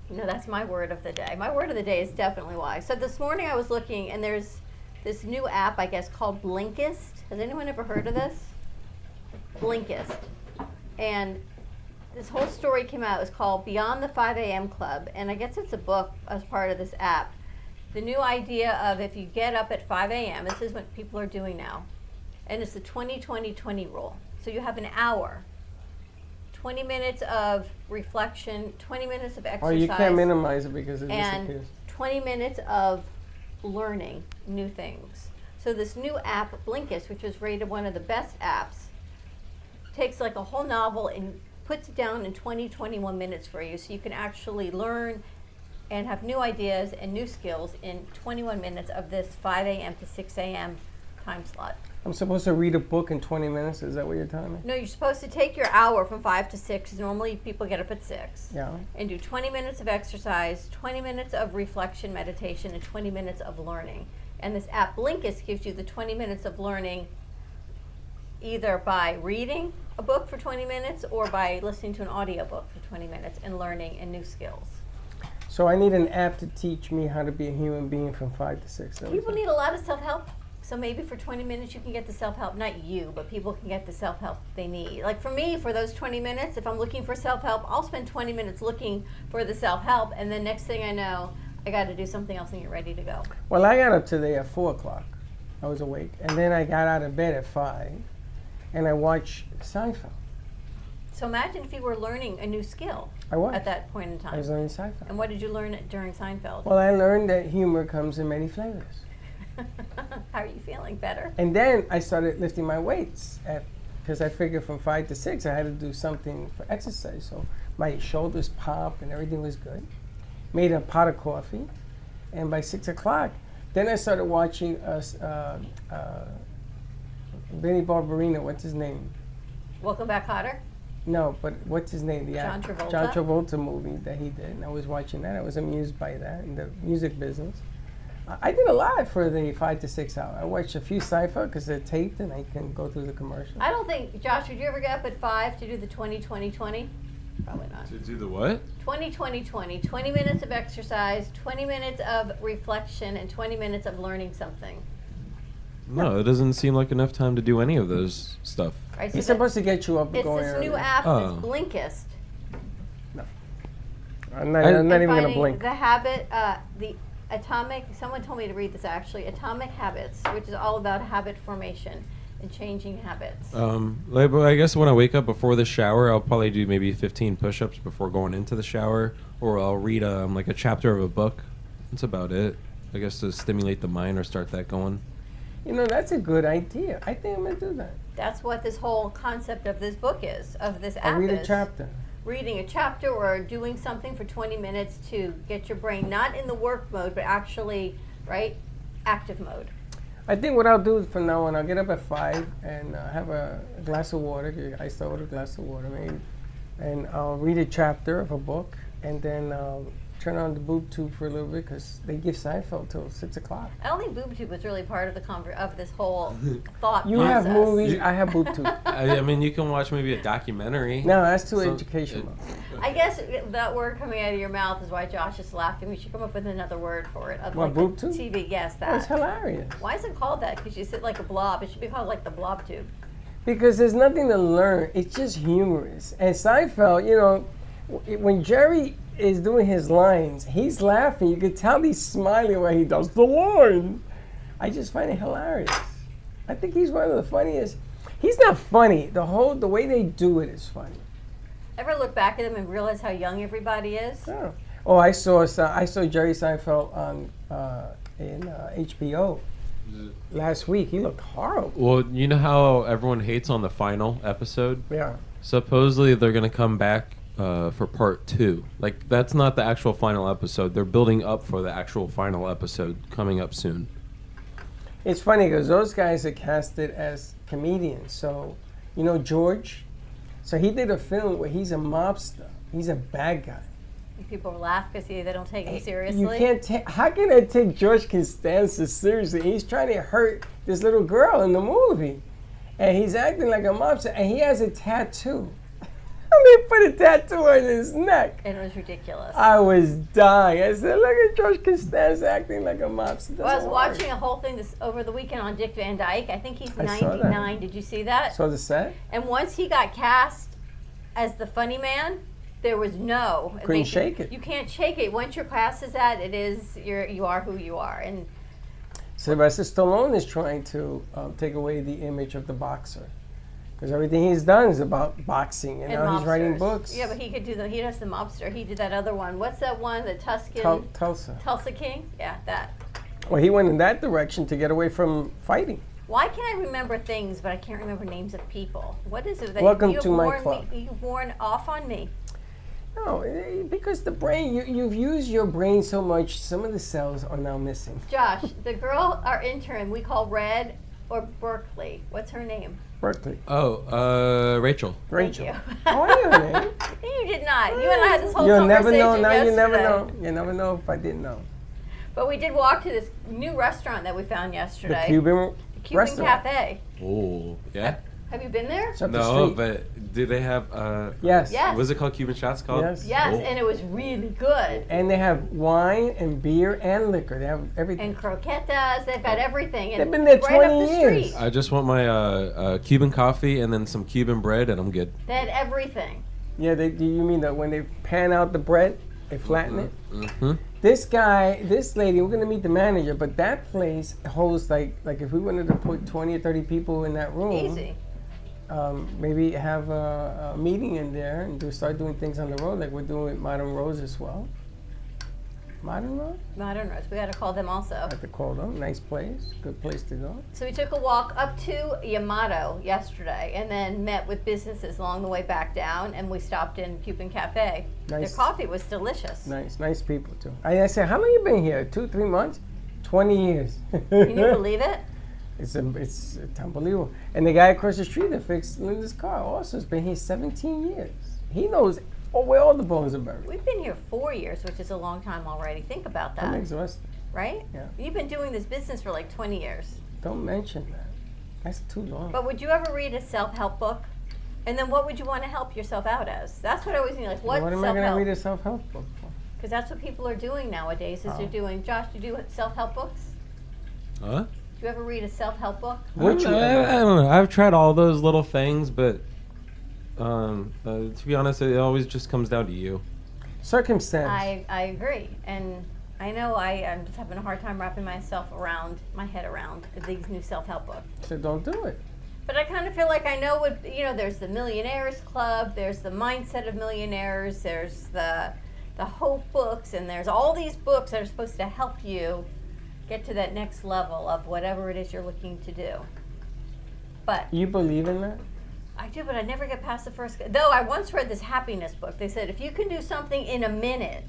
Speaker 2: You know, that's my word of the day. My word of the day is definitely why. So this morning I was looking, and there's this new app, I guess, called Blinkist. Has anyone ever heard of this? Blinkist. And this whole story came out. It was called Beyond the 5 a.m. Club, and I guess it's a book as part of this app. The new idea of if you get up at 5 a.m., this is what people are doing now, and it's the 20-20-20 rule. So you have an hour, 20 minutes of reflection, 20 minutes of exercise.
Speaker 3: Oh, you can't minimize it because it
Speaker 2: and
Speaker 3: disappears.
Speaker 2: 20 minutes of learning new things. So this new app, Blinkist, which was rated one of the best apps, takes like a whole novel and puts it down in 20-21 minutes for you, so you can actually learn and have new ideas and new skills in 21 minutes of this 5 a.m. to 6 a.m. time slot.
Speaker 3: I'm supposed to read a book in 20 minutes? Is that what you're telling me?
Speaker 2: No, you're supposed to take your hour from 5 to 6. Normally people get up at 6.
Speaker 3: Yeah.
Speaker 2: And do 20 minutes of exercise, 20 minutes of reflection, meditation, and 20 minutes of learning. And this app, Blinkist, gives you the 20 minutes of learning either by reading a book for 20 minutes or by listening to an audiobook for 20 minutes and learning and new skills.
Speaker 3: So I need an app to teach me how to be a human being from 5 to 6.
Speaker 2: People need a lot of self-help. So maybe for 20 minutes you can get the self-help, not you, but people can get the self-help they need. Like for me, for those 20 minutes, if I'm looking for self-help, I'll spend 20 minutes looking for the self-help, and then next thing I know, I got to do something else and get ready to go.
Speaker 3: Well, I got up today at 4 o'clock. I was awake. And then I got out of bed at 5, and I watched Seinfeld.
Speaker 2: So imagine if you were learning a new skill at that point in time.
Speaker 3: I was learning Seinfeld.
Speaker 2: And what did you learn during Seinfeld?
Speaker 3: Well, I learned that humor comes in many flavors.
Speaker 2: How are you feeling? Better?
Speaker 3: And then I started lifting my weights because I figured from 5 to 6 I had to do something for exercise. So my shoulders popped and everything was good. Made a pot of coffee, and by 6 o'clock, then I started watching Benny Barbarino. What's his name?
Speaker 2: Welcome Back, Kotter?
Speaker 3: No, but what's his name? The
Speaker 2: John Travolta?
Speaker 3: John Travolta movie that he did. And I was watching that. I was amused by that in the music business. I did a lot for the 5 to 6 hour. I watched a few Seinfeld because they're taped and I can go through the commercials.
Speaker 2: I don't think, Josh, would you ever get up at 5 to do the 20-20-20? Probably not.
Speaker 4: To do the what?
Speaker 2: 20-20-20. 20 minutes of exercise, 20 minutes of reflection, and 20 minutes of learning something.
Speaker 4: No, it doesn't seem like enough time to do any of those stuff.
Speaker 2: Right, so
Speaker 3: He's supposed to get you up and
Speaker 2: it's
Speaker 3: going
Speaker 2: this
Speaker 3: early.
Speaker 2: new app,
Speaker 4: Oh.
Speaker 2: this Blinkist.
Speaker 3: I'm not even going to
Speaker 2: Finding
Speaker 3: blink.
Speaker 2: The habit, the atomic, someone told me to read this actually, Atomic Habits, which is all about habit formation and changing habits.
Speaker 4: Like, I guess when I wake up before the shower, I'll probably do maybe 15 push-ups before going into the shower, or I'll read like a chapter of a book. That's about it. I guess to stimulate the mind or start that going.
Speaker 3: You know, that's a good idea. I think I'm going to do that.
Speaker 2: That's what this whole concept of this book is, of this app
Speaker 3: I'll read
Speaker 2: is.
Speaker 3: a chapter.
Speaker 2: Reading a chapter or doing something for 20 minutes to get your brain not in the work mode, but actually, right, active mode.
Speaker 3: I think what I'll do from now on, I'll get up at 5 and have a glass of water. I start with a glass of water, maybe. And I'll read a chapter of a book and then turn on the boob tube for a little bit because they give Seinfeld till 6 o'clock.
Speaker 2: I don't think boob tube was really part of the of this whole thought
Speaker 3: You
Speaker 2: process.
Speaker 3: have movies, I have boob tube.
Speaker 4: I mean, you can watch maybe a documentary.
Speaker 3: No, that's too educational.
Speaker 2: I guess that word coming out of your mouth is why Josh is laughing. We should come up with another word for it.
Speaker 3: What, boob tube?
Speaker 2: TV, yes, that.
Speaker 3: Oh, it's hilarious.
Speaker 2: Why is it called that? Because you sit like a blob. It should be called like the blob tube.
Speaker 3: Because there's nothing to learn. It's just humorous. And Seinfeld, you know, when Jerry is doing his lines, he's laughing. You can tell he's smiling when he does the line. I just find it hilarious. I think he's one of the funniest. He's not funny. The way they do it is funny.
Speaker 2: Ever look back at them and realize how young everybody is?
Speaker 3: Oh, oh I saw Jerry Seinfeld on in HBO last week. He looked horrible.
Speaker 4: Well, you know how everyone hates on the final episode?
Speaker 3: Yeah.
Speaker 4: Supposedly they're going to come back for part 2. Like, that's not the actual final episode. They're building up for the actual final episode coming up soon.
Speaker 3: It's funny because those guys are casted as comedians. So, you know, George? So he did a film where he's a mobster. He's a bad guy.
Speaker 2: And people laugh because they don't take him seriously.
Speaker 3: You can't take. How can I take George Costanza seriously? He's trying to hurt this little girl in the movie, and he's acting like a mobster, and he has a tattoo. They put a tattoo on his neck.
Speaker 2: It was ridiculous.
Speaker 3: I was dying. I said, look at George Costanza acting like a mobster.
Speaker 2: Well, I was watching a whole thing over the weekend on Dick Van Dyke. I think he's 99. Did you see that?
Speaker 3: Saw the set?
Speaker 2: And once he got cast as the funny man, there was no.
Speaker 3: Couldn't shake it.
Speaker 2: You can't shake it. Once your cast is that, you are who you are. And
Speaker 3: Sylvester Stallone is trying to take away the image of the boxer. Because everything he's done is about boxing, and now he's writing books.
Speaker 2: Yeah, but he could do he does the mobster. He did that other one. What's that one? The Tuscan.
Speaker 3: Tulsa.
Speaker 2: Tulsa King? Yeah, that.
Speaker 3: Well, he went in that direction to get away from fighting.
Speaker 2: Why can I remember things, but I can't remember names of people? What is it that
Speaker 3: Welcome to my club.
Speaker 2: You've worn off on me?
Speaker 3: No, because the brain, you've used your brain so much, some of the cells are now missing.
Speaker 2: Josh, the girl, our intern, we call Red or Berkeley. What's her name?
Speaker 3: Berkeley.
Speaker 4: Oh, Rachel.
Speaker 3: Rachel.
Speaker 2: Thank you.
Speaker 3: Oh, I knew her name.
Speaker 2: You did not. You and I had this whole
Speaker 3: You'll
Speaker 2: conversation
Speaker 3: never know. Now
Speaker 2: yesterday.
Speaker 3: you never know. You never know if I didn't know.
Speaker 2: But we did walk to this new restaurant that we found yesterday.
Speaker 3: The Cuban restaurant.
Speaker 2: Cafe.
Speaker 4: Oh, yeah?
Speaker 2: Have you been there?
Speaker 3: It's up the
Speaker 4: No,
Speaker 3: street.
Speaker 4: but do they have...
Speaker 3: Yes.
Speaker 2: Yes.
Speaker 4: Was it called Cuban Shots called?
Speaker 3: Yes.
Speaker 2: Yes,
Speaker 4: Oh.
Speaker 2: and it was really good.
Speaker 3: And they have wine and beer and liquor. They have everything.
Speaker 2: And croquetas, they've got everything. And
Speaker 3: They've been there
Speaker 2: right
Speaker 3: 20
Speaker 2: up the
Speaker 3: years.
Speaker 2: street.
Speaker 4: I just want my Cuban coffee and then some Cuban bread, and I'm good.
Speaker 2: They had everything.
Speaker 3: Yeah, do you mean that when they pan out the bread, they flatten it?
Speaker 4: Mm-hmm.
Speaker 3: This lady, we're gonna meet the manager, but that place holds like if we wanted to put 20 or 30 people in that room.
Speaker 2: Easy.
Speaker 3: Maybe have a meeting in there and start doing things on the road like we're doing with Modern Rose as well. Modern Rose?
Speaker 2: Modern Rose. We got to call them also.
Speaker 3: I have to call them. Nice place. Good place to go.
Speaker 2: So we took a walk up to Yamato yesterday and then met with businesses along the way back down, and we stopped in Cuban Cafe.
Speaker 3: Nice.
Speaker 2: Their coffee was delicious.
Speaker 3: Nice people too. I said, how long you been here? 2-3 months? 20 years.
Speaker 2: Can you believe it?
Speaker 3: It's unbelievable. And the guy across the street that fixed Linda's car also has been here 17 years. He knows where all the bones are buried.
Speaker 2: We've been here 4 years, which is a long time already. Think about that.
Speaker 3: That makes us.
Speaker 2: Right?
Speaker 3: Yeah.
Speaker 2: You've been doing this business for like 20 years.
Speaker 3: Don't mention that. That's too long.
Speaker 2: But would you ever read a self-help book? And then what would you want to help yourself out as? That's what I always mean. Like, what
Speaker 3: am I
Speaker 2: self-help?
Speaker 3: going to read a self-help book for?
Speaker 2: Because that's what people are doing nowadays. Is they're doing. Josh, do you do self-help books?
Speaker 4: Huh?
Speaker 2: Do you ever read a self-help book?
Speaker 4: I don't know. I've tried all those little things, but to be honest, it always just comes down to you.
Speaker 3: Circumstance.
Speaker 2: I agree. And I know I'm just having a hard time wrapping my head around these new self-help books.
Speaker 3: So don't do it.
Speaker 2: But I kind of feel like I know what, there's the Millionaires Club, there's the Mindset of Millionaires, there's the Hope books, and there's all these books that are supposed to help you get to that next level of whatever it is you're looking to do. But
Speaker 3: You believe in that?
Speaker 2: I do, but I never get past the first. Though I once read this happiness book. They said if you can do something in a minute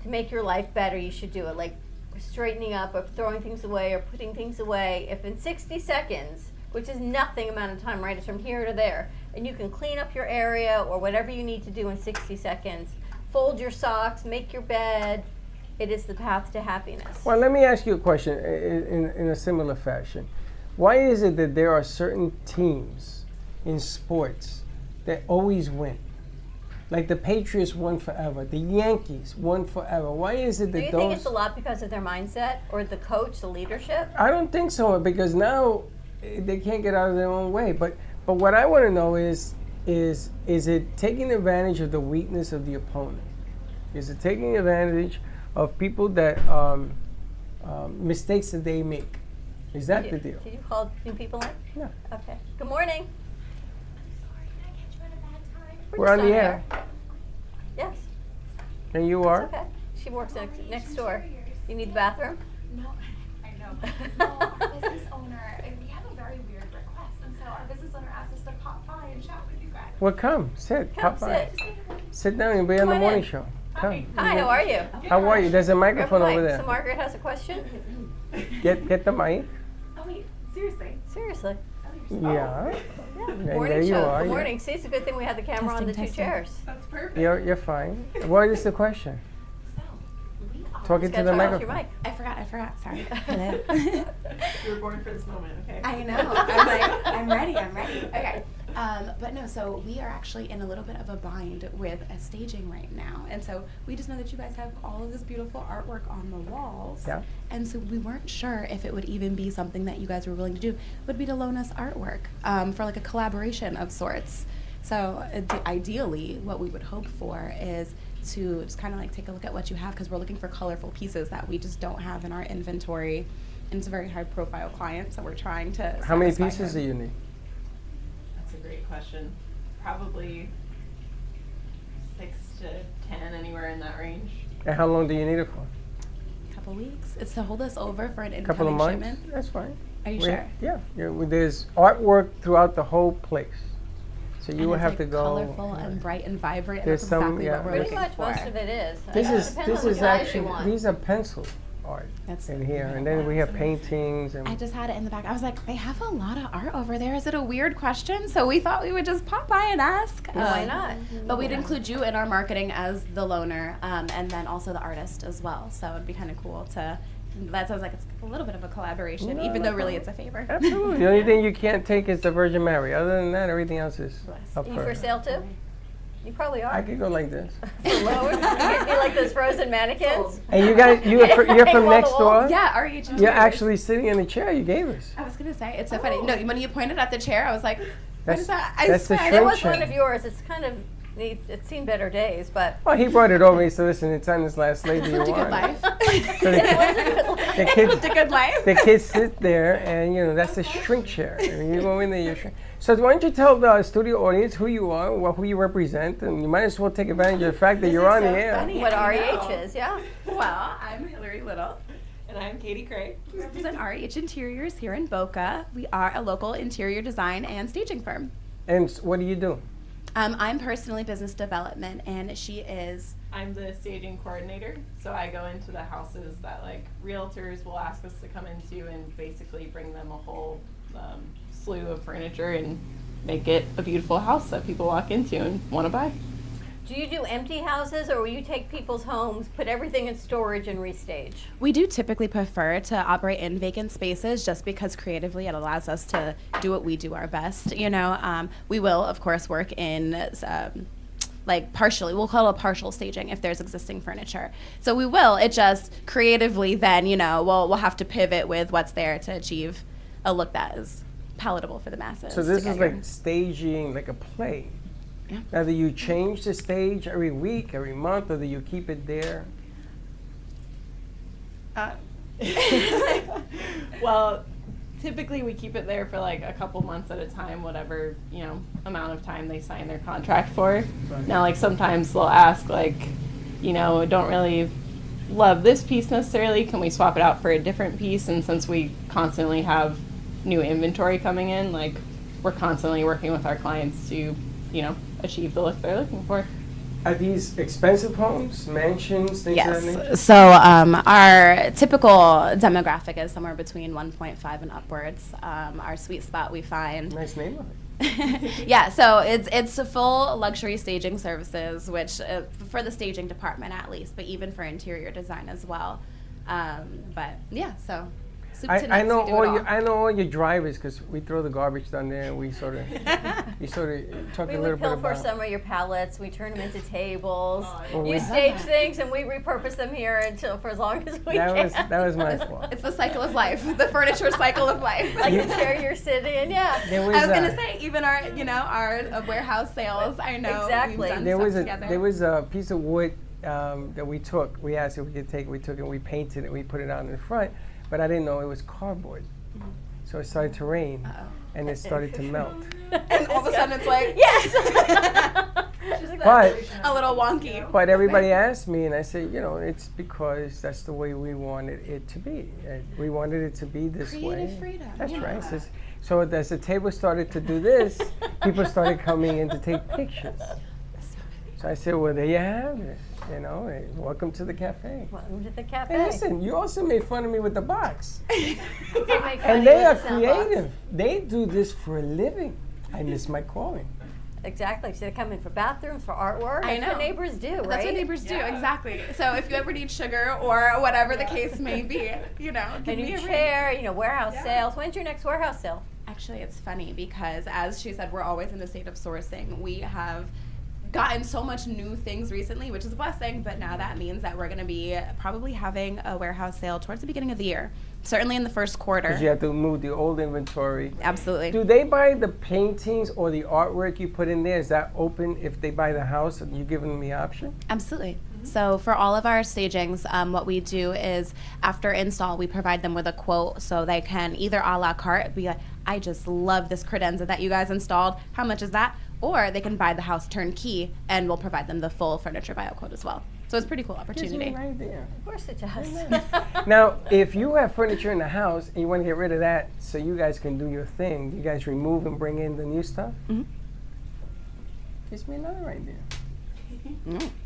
Speaker 2: to make your life better, you should do it. Like straightening up or throwing things away or putting things away. If in 60 seconds, which is nothing amount of time, right? It's from here to there, and you can clean up your area or whatever you need to do in 60 seconds, fold your socks, make your bed. It is the path to happiness.
Speaker 3: Well, let me ask you a question in a similar fashion. Why is it that there are certain teams in sports that always win? Like the Patriots won forever, the Yankees won forever. Why is it that
Speaker 2: Do you
Speaker 3: those?
Speaker 2: think it's a lot because of their mindset or the coach, the leadership?
Speaker 3: I don't think so, because now they can't get out of their own way. But what I want to know is it taking advantage of the weakness of the opponent? Is it taking advantage of people that mistakes that they make? Is that the deal?
Speaker 2: Did you call new people in?
Speaker 3: No.
Speaker 2: Okay. Good morning.
Speaker 3: We're on the
Speaker 2: just
Speaker 3: air.
Speaker 2: Yes.
Speaker 3: And you are?
Speaker 2: It's okay. She works next door. You need the bathroom?
Speaker 14: No, I know. No, our business owner, we have a very weird request, and so our business owner asked us to pop by and chat with you guys.
Speaker 3: Well, come, sit,
Speaker 2: Come
Speaker 3: pop by.
Speaker 2: sit.
Speaker 3: Sit down and be on
Speaker 2: Come
Speaker 3: the
Speaker 2: on
Speaker 3: morning
Speaker 2: in.
Speaker 3: show. Come.
Speaker 2: Hi, how are you?
Speaker 3: How are you? There's a microphone
Speaker 2: Grab the
Speaker 3: over
Speaker 2: mic.
Speaker 3: there.
Speaker 2: So Margaret has a question?
Speaker 3: Get the mic.
Speaker 14: Oh wait, seriously?
Speaker 2: Seriously.
Speaker 3: Yeah.
Speaker 2: Yeah.
Speaker 3: And
Speaker 2: Morning
Speaker 3: there you
Speaker 2: show.
Speaker 3: are.
Speaker 2: Good
Speaker 3: yeah.
Speaker 2: morning. See, it's a good thing we had the camera on the two chairs.
Speaker 14: That's perfect.
Speaker 3: You're fine. What is the question? Talking to
Speaker 2: Just
Speaker 3: the
Speaker 2: gotta turn off your
Speaker 3: microphone.
Speaker 2: mic.
Speaker 14: I forgot, sorry.
Speaker 2: Hello.
Speaker 14: You were born for this moment, okay? I know, I'm like, I'm ready. Okay. But no, so we are actually in a little bit of a bind with a staging right now. And so we just know that you guys have all of this beautiful artwork on the walls.
Speaker 3: Yeah.
Speaker 14: And so we weren't sure if it would even be something that you guys were willing to do, would be to loan us artwork for like a collaboration of sorts. So ideally, what we would hope for is to just kind of like take a look at what you have, because we're looking for colorful pieces that we just don't have in our inventory. And it's a very high profile client, so we're trying to
Speaker 3: How many
Speaker 14: satisfy
Speaker 3: pieces
Speaker 14: him.
Speaker 3: do you need?
Speaker 15: That's a great question. Probably 6 to 10, anywhere in that range.
Speaker 3: And how long do you need it for?
Speaker 14: Couple weeks. It's to hold us over for an
Speaker 3: A couple of
Speaker 14: incoming
Speaker 3: months?
Speaker 14: shipment.
Speaker 3: That's fine.
Speaker 14: Are you
Speaker 3: We-
Speaker 14: sure?
Speaker 3: Yeah. There's artwork throughout the whole place. So you
Speaker 14: And
Speaker 3: will
Speaker 14: it's,
Speaker 3: have
Speaker 14: like,
Speaker 3: to go.
Speaker 14: colorful and bright and vibrant, and
Speaker 3: There's
Speaker 14: that's
Speaker 3: some,
Speaker 14: exactly
Speaker 3: yeah.
Speaker 14: what we're
Speaker 2: Pretty
Speaker 14: looking
Speaker 2: much
Speaker 14: for.
Speaker 2: most of it is.
Speaker 3: This
Speaker 2: It
Speaker 3: is
Speaker 2: depends on
Speaker 3: this is
Speaker 2: what size you
Speaker 3: actually
Speaker 2: want.
Speaker 3: these are pencil art in here, and then we have paintings and.
Speaker 14: I just had it in the back. I was like, they have a lot of art over there. Is it a weird question? So we thought we would just pop by and ask.
Speaker 2: Why not?
Speaker 14: But we'd include you in our marketing as the loaner, and then also the artist as well. So it'd be kind of cool to. That sounds like it's a little bit of a collaboration,
Speaker 3: No,
Speaker 14: even
Speaker 3: no
Speaker 14: though really
Speaker 3: problem.
Speaker 14: it's a favor.
Speaker 3: Absolutely. The only thing you can't take is the Virgin Mary. Other than that, everything else is up
Speaker 2: You for sale too? You probably are.
Speaker 3: I could go like this.
Speaker 2: Lower. You like those frozen mannequins?
Speaker 3: And you got you're
Speaker 2: Hang
Speaker 3: from
Speaker 2: them on
Speaker 3: next
Speaker 2: the wall?
Speaker 3: door.
Speaker 14: Yeah, RH Interiors.
Speaker 3: You're actually sitting in the chair you gave us.
Speaker 14: I was gonna say it's so funny. No, when you pointed at the chair, I was like, what is that? I
Speaker 3: that's the
Speaker 14: swear.
Speaker 2: It
Speaker 3: shrink
Speaker 2: was one
Speaker 3: chair.
Speaker 2: of yours. It's kind of it's seen better days, but
Speaker 3: Well, he brought it over. He said, "Listen, it's on this last lady you
Speaker 14: Lived a good
Speaker 3: want."
Speaker 14: life.
Speaker 3: So the kids,
Speaker 14: Lived a good life.
Speaker 3: the kids sit there, and that's the shrink chair. And you go in there, you shrink. So why don't you tell the studio audience who you are, who you represent, and you might as well take advantage of the fact that you're on the air.
Speaker 14: funny.
Speaker 2: what
Speaker 14: I
Speaker 2: REH
Speaker 14: know.
Speaker 2: is, yeah.
Speaker 14: Well, I'm Hillary Little.
Speaker 15: And I'm Katie Craig.
Speaker 14: We represent RH Interiors here in Boca. We are a local interior design and staging firm.
Speaker 3: And what do you do?
Speaker 14: I'm personally business development, and she is.
Speaker 15: I'm the staging coordinator, so I go into the houses that like realtors will ask us to come into and basically bring them a whole slew of furniture and make it a beautiful house that people walk into and want to buy.
Speaker 2: Do you do empty houses, or will you take people's homes, put everything in storage, and restage?
Speaker 14: We do typically prefer to operate in vacant spaces just because creatively it allows us to do what we do our best. We will, of course, work in like partially, we'll call it a partial staging if there's existing furniture. So we will, it just creatively then, we'll have to pivot with what's there to achieve a look that is palatable for the masses.
Speaker 3: So this
Speaker 14: to
Speaker 3: is
Speaker 14: get
Speaker 3: like staging, like a play.
Speaker 14: Yeah.
Speaker 3: Now, do you change the stage every week, every month, or do you keep it there?
Speaker 15: Well, typically we keep it there for like a couple months at a time, whatever, amount of time they sign their contract for. Now, like sometimes they'll ask like, don't really love this piece necessarily. Can we swap it out for a different piece? And since we constantly have new inventory coming in, like we're constantly working with our clients to, achieve the look they're looking for.
Speaker 3: Are these expensive homes, mansions, things of that nature?
Speaker 14: Yes. So our typical demographic is somewhere between 1.5 and upwards. Our sweet spot we find.
Speaker 3: Nice neighborhood.
Speaker 14: Yeah, so it's a full luxury staging services, which for the staging department at least, but even for interior design as well. But yeah, so soup to
Speaker 3: I
Speaker 14: nuts,
Speaker 3: know
Speaker 14: we do
Speaker 3: all
Speaker 14: it all.
Speaker 3: I know all your drivers because we throw the garbage down there and we sort of talk
Speaker 2: We
Speaker 3: a little
Speaker 2: would
Speaker 3: bit
Speaker 2: pilfer
Speaker 3: about.
Speaker 2: some of your pallets. We turn them into tables.
Speaker 3: Well,
Speaker 2: You
Speaker 3: we-
Speaker 2: stage things, and we repurpose them here until for as long as we can.
Speaker 3: That was my fault.
Speaker 14: It's the cycle of life, the furniture cycle of life.
Speaker 2: Like the chair you're sitting in, yeah.
Speaker 3: There was
Speaker 14: I was
Speaker 3: a-
Speaker 14: gonna say, even our warehouse sales, I know
Speaker 2: Exactly.
Speaker 14: we've done
Speaker 3: There
Speaker 14: stuff
Speaker 3: was
Speaker 14: together.
Speaker 3: there was a piece of wood that we took. We asked if we could take it. We took it. And we painted it. We put it out in the front, but I didn't know it was cardboard. So it started to rain, and it started to melt.
Speaker 14: And all of a sudden it's like,
Speaker 2: yes!
Speaker 3: But
Speaker 14: a little wonky.
Speaker 3: But everybody asked me, and I said, it's because that's the way we wanted it to be. We wanted it to be this way.
Speaker 14: Creative freedom.
Speaker 3: That's
Speaker 14: yeah.
Speaker 3: right. So as the table started to do this, people started coming in to take pictures. So I said, well, there you have it. Welcome to the cafe.
Speaker 2: Welcome to the cafe.
Speaker 3: Hey, listen, you also made fun of me with the box.
Speaker 2: Make fun
Speaker 3: And
Speaker 2: of
Speaker 3: they
Speaker 2: you
Speaker 3: are
Speaker 2: with the sound box.
Speaker 3: creative. They do this for a living. I miss my calling.
Speaker 2: Exactly. So they come in for bathrooms, for artwork.
Speaker 14: I
Speaker 2: That's
Speaker 14: know.
Speaker 2: what neighbors do, right?
Speaker 14: That's what neighbors do, exactly. So if you ever need sugar or whatever the case may be, give
Speaker 2: A
Speaker 14: me
Speaker 2: new
Speaker 14: a ring.
Speaker 2: chair, warehouse sales. When's your next warehouse sale?
Speaker 14: Actually, it's funny because, as she said, we're always in the state of sourcing. We have gotten so much new things recently, which is a blessing, but now that means that we're going to be probably having a warehouse sale towards the beginning of the year. Certainly in the first quarter.
Speaker 3: Because you have to move the old inventory.
Speaker 14: Absolutely.
Speaker 3: Do they buy the paintings or the artwork you put in there? Is that open if they buy the house? Are you giving them the option?
Speaker 14: Absolutely. So for all of our stagings, what we do is after install, we provide them with a quote so they can either a la carte be like, I just love this credenza that you guys installed. How much is that? Or they can buy the house turnkey and we'll provide them the full furniture bio quote as well. So it's a pretty cool opportunity.
Speaker 3: Gives me an idea.
Speaker 2: Of course it does.
Speaker 3: Now, if you have furniture in the house and you want to get rid of that so you guys can do your thing, do you guys remove and bring in the new stuff?
Speaker 14: Mm-hmm.
Speaker 3: Gives me another idea.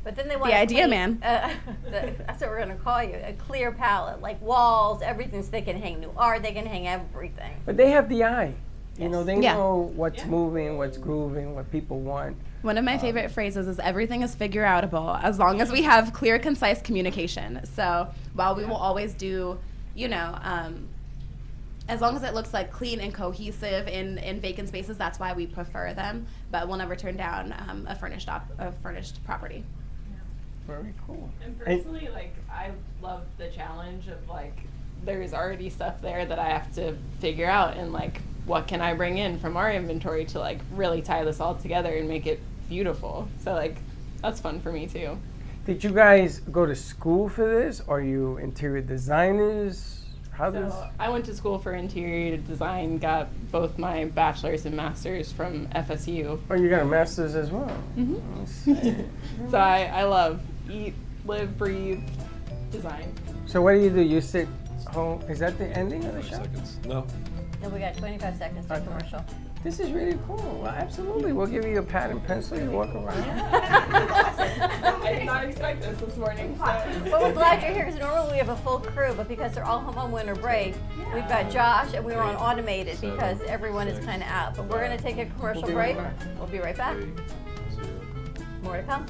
Speaker 2: But then they want
Speaker 14: The idea, man.
Speaker 2: That's what we're going to call you. A clear palette, like walls, everything, so they can hang new art, they can hang everything.
Speaker 3: But they have the eye. They
Speaker 14: Yeah.
Speaker 3: know what's moving, what's grooving, what people want.
Speaker 14: One of my favorite phrases is everything is figure outable as long as we have clear, concise communication. So while we will always do, as long as it looks like clean and cohesive in vacant spaces, that's why we prefer them. But we'll never turn down a furnished property.
Speaker 3: Very cool.
Speaker 15: And personally, I love the challenge of there's already stuff there that I have to figure out, and what can I bring in from our inventory to really tie this all together and make it beautiful. So that's fun for me too.
Speaker 3: Did you guys go to school for this? Are you interior designers? How does?
Speaker 15: So I went to school for interior design, got both my bachelor's and master's from FSU.
Speaker 3: Oh, you got a master's as well.
Speaker 15: So I love eat, live, breathe, design.
Speaker 3: So what do? You sit home. Is that the ending of the show?
Speaker 4: No.
Speaker 2: No, we got 25 seconds to commercial.
Speaker 3: This is really cool. Well, absolutely. We'll give you a pad and pencil. You walk around.
Speaker 15: I did not expect this morning.
Speaker 2: Well, we're glad you're here because normally we have a full crew, but because they're all home on winter break, we've got Josh and we were on automated because everyone is kind of out. But we're going to take a commercial
Speaker 3: We'll be
Speaker 2: break.
Speaker 3: right back.
Speaker 2: We'll be right back. More to come.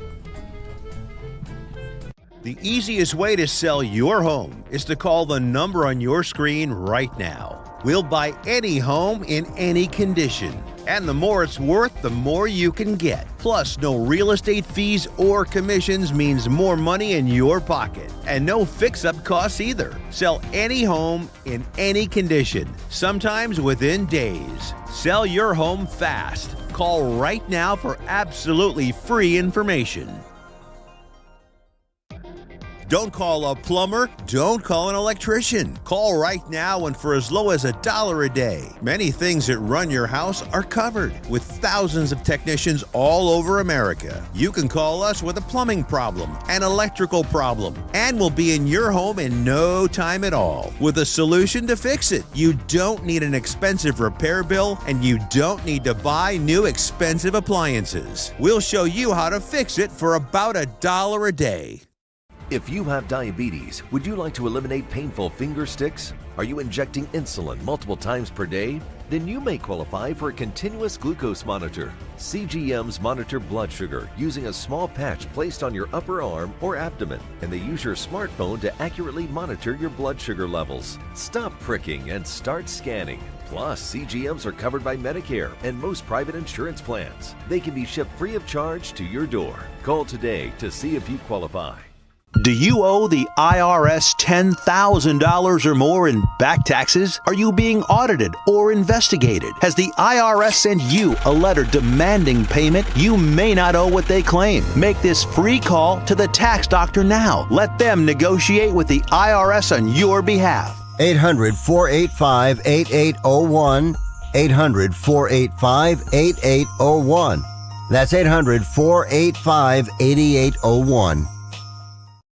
Speaker 8: The easiest way to sell your home is to call the number on your screen right now. We'll buy any home in any condition. And the more it's worth, the more you can get. Plus, no real estate fees or commissions means more money in your pocket. And no fix-up costs either. Sell any home in any condition, sometimes within days. Sell your home fast. Call right now for absolutely free information. Don't call a plumber, don't call an electrician. Call right now and for as low as $1 a day. Many things that run your house are covered with thousands of technicians all over America. You can call us with a plumbing problem, an electrical problem, and we'll be in your home in no time at all with a solution to fix it. You don't need an expensive repair bill and you don't need to buy new expensive appliances. We'll show you how to fix it for about $1 a day.
Speaker 5: If you have diabetes, would you like to eliminate painful finger sticks? Are you injecting insulin multiple times per day? Then you may qualify for a continuous glucose monitor. CGMs monitor blood sugar using a small patch placed on your upper arm or abdomen, and they use your smartphone to accurately monitor your blood sugar levels. Stop pricking and start scanning. Plus, CGMs are covered by Medicare and most private insurance plans. They can be shipped free of charge to your door. Call today to see if you qualify.
Speaker 8: Do you owe the IRS $10,000 or more in back taxes? Are you being audited or investigated? Has the IRS sent you a letter demanding payment? You may not owe what they claim. Make this free call to the tax doctor now. Let them negotiate with the IRS on your behalf.
Speaker 9: 800-485-8801. 800-485-8801. That's 800-485-8801.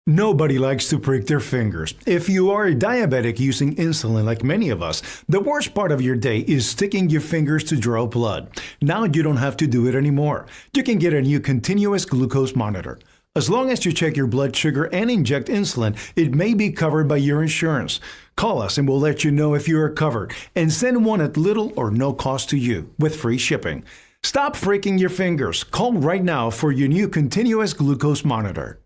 Speaker 16: Nobody likes to prick their fingers. If you are a diabetic using insulin like many of us, the worst part of your day is sticking your fingers to draw blood. Now you don't have to do it anymore. You can get a new continuous glucose monitor. As long as you check your blood sugar and inject insulin, it may be covered by your insurance. Call us and we'll let you know if you are covered, and send one at little or no cost to you with free shipping. Stop freaking your fingers. Call right now for your new continuous glucose monitor.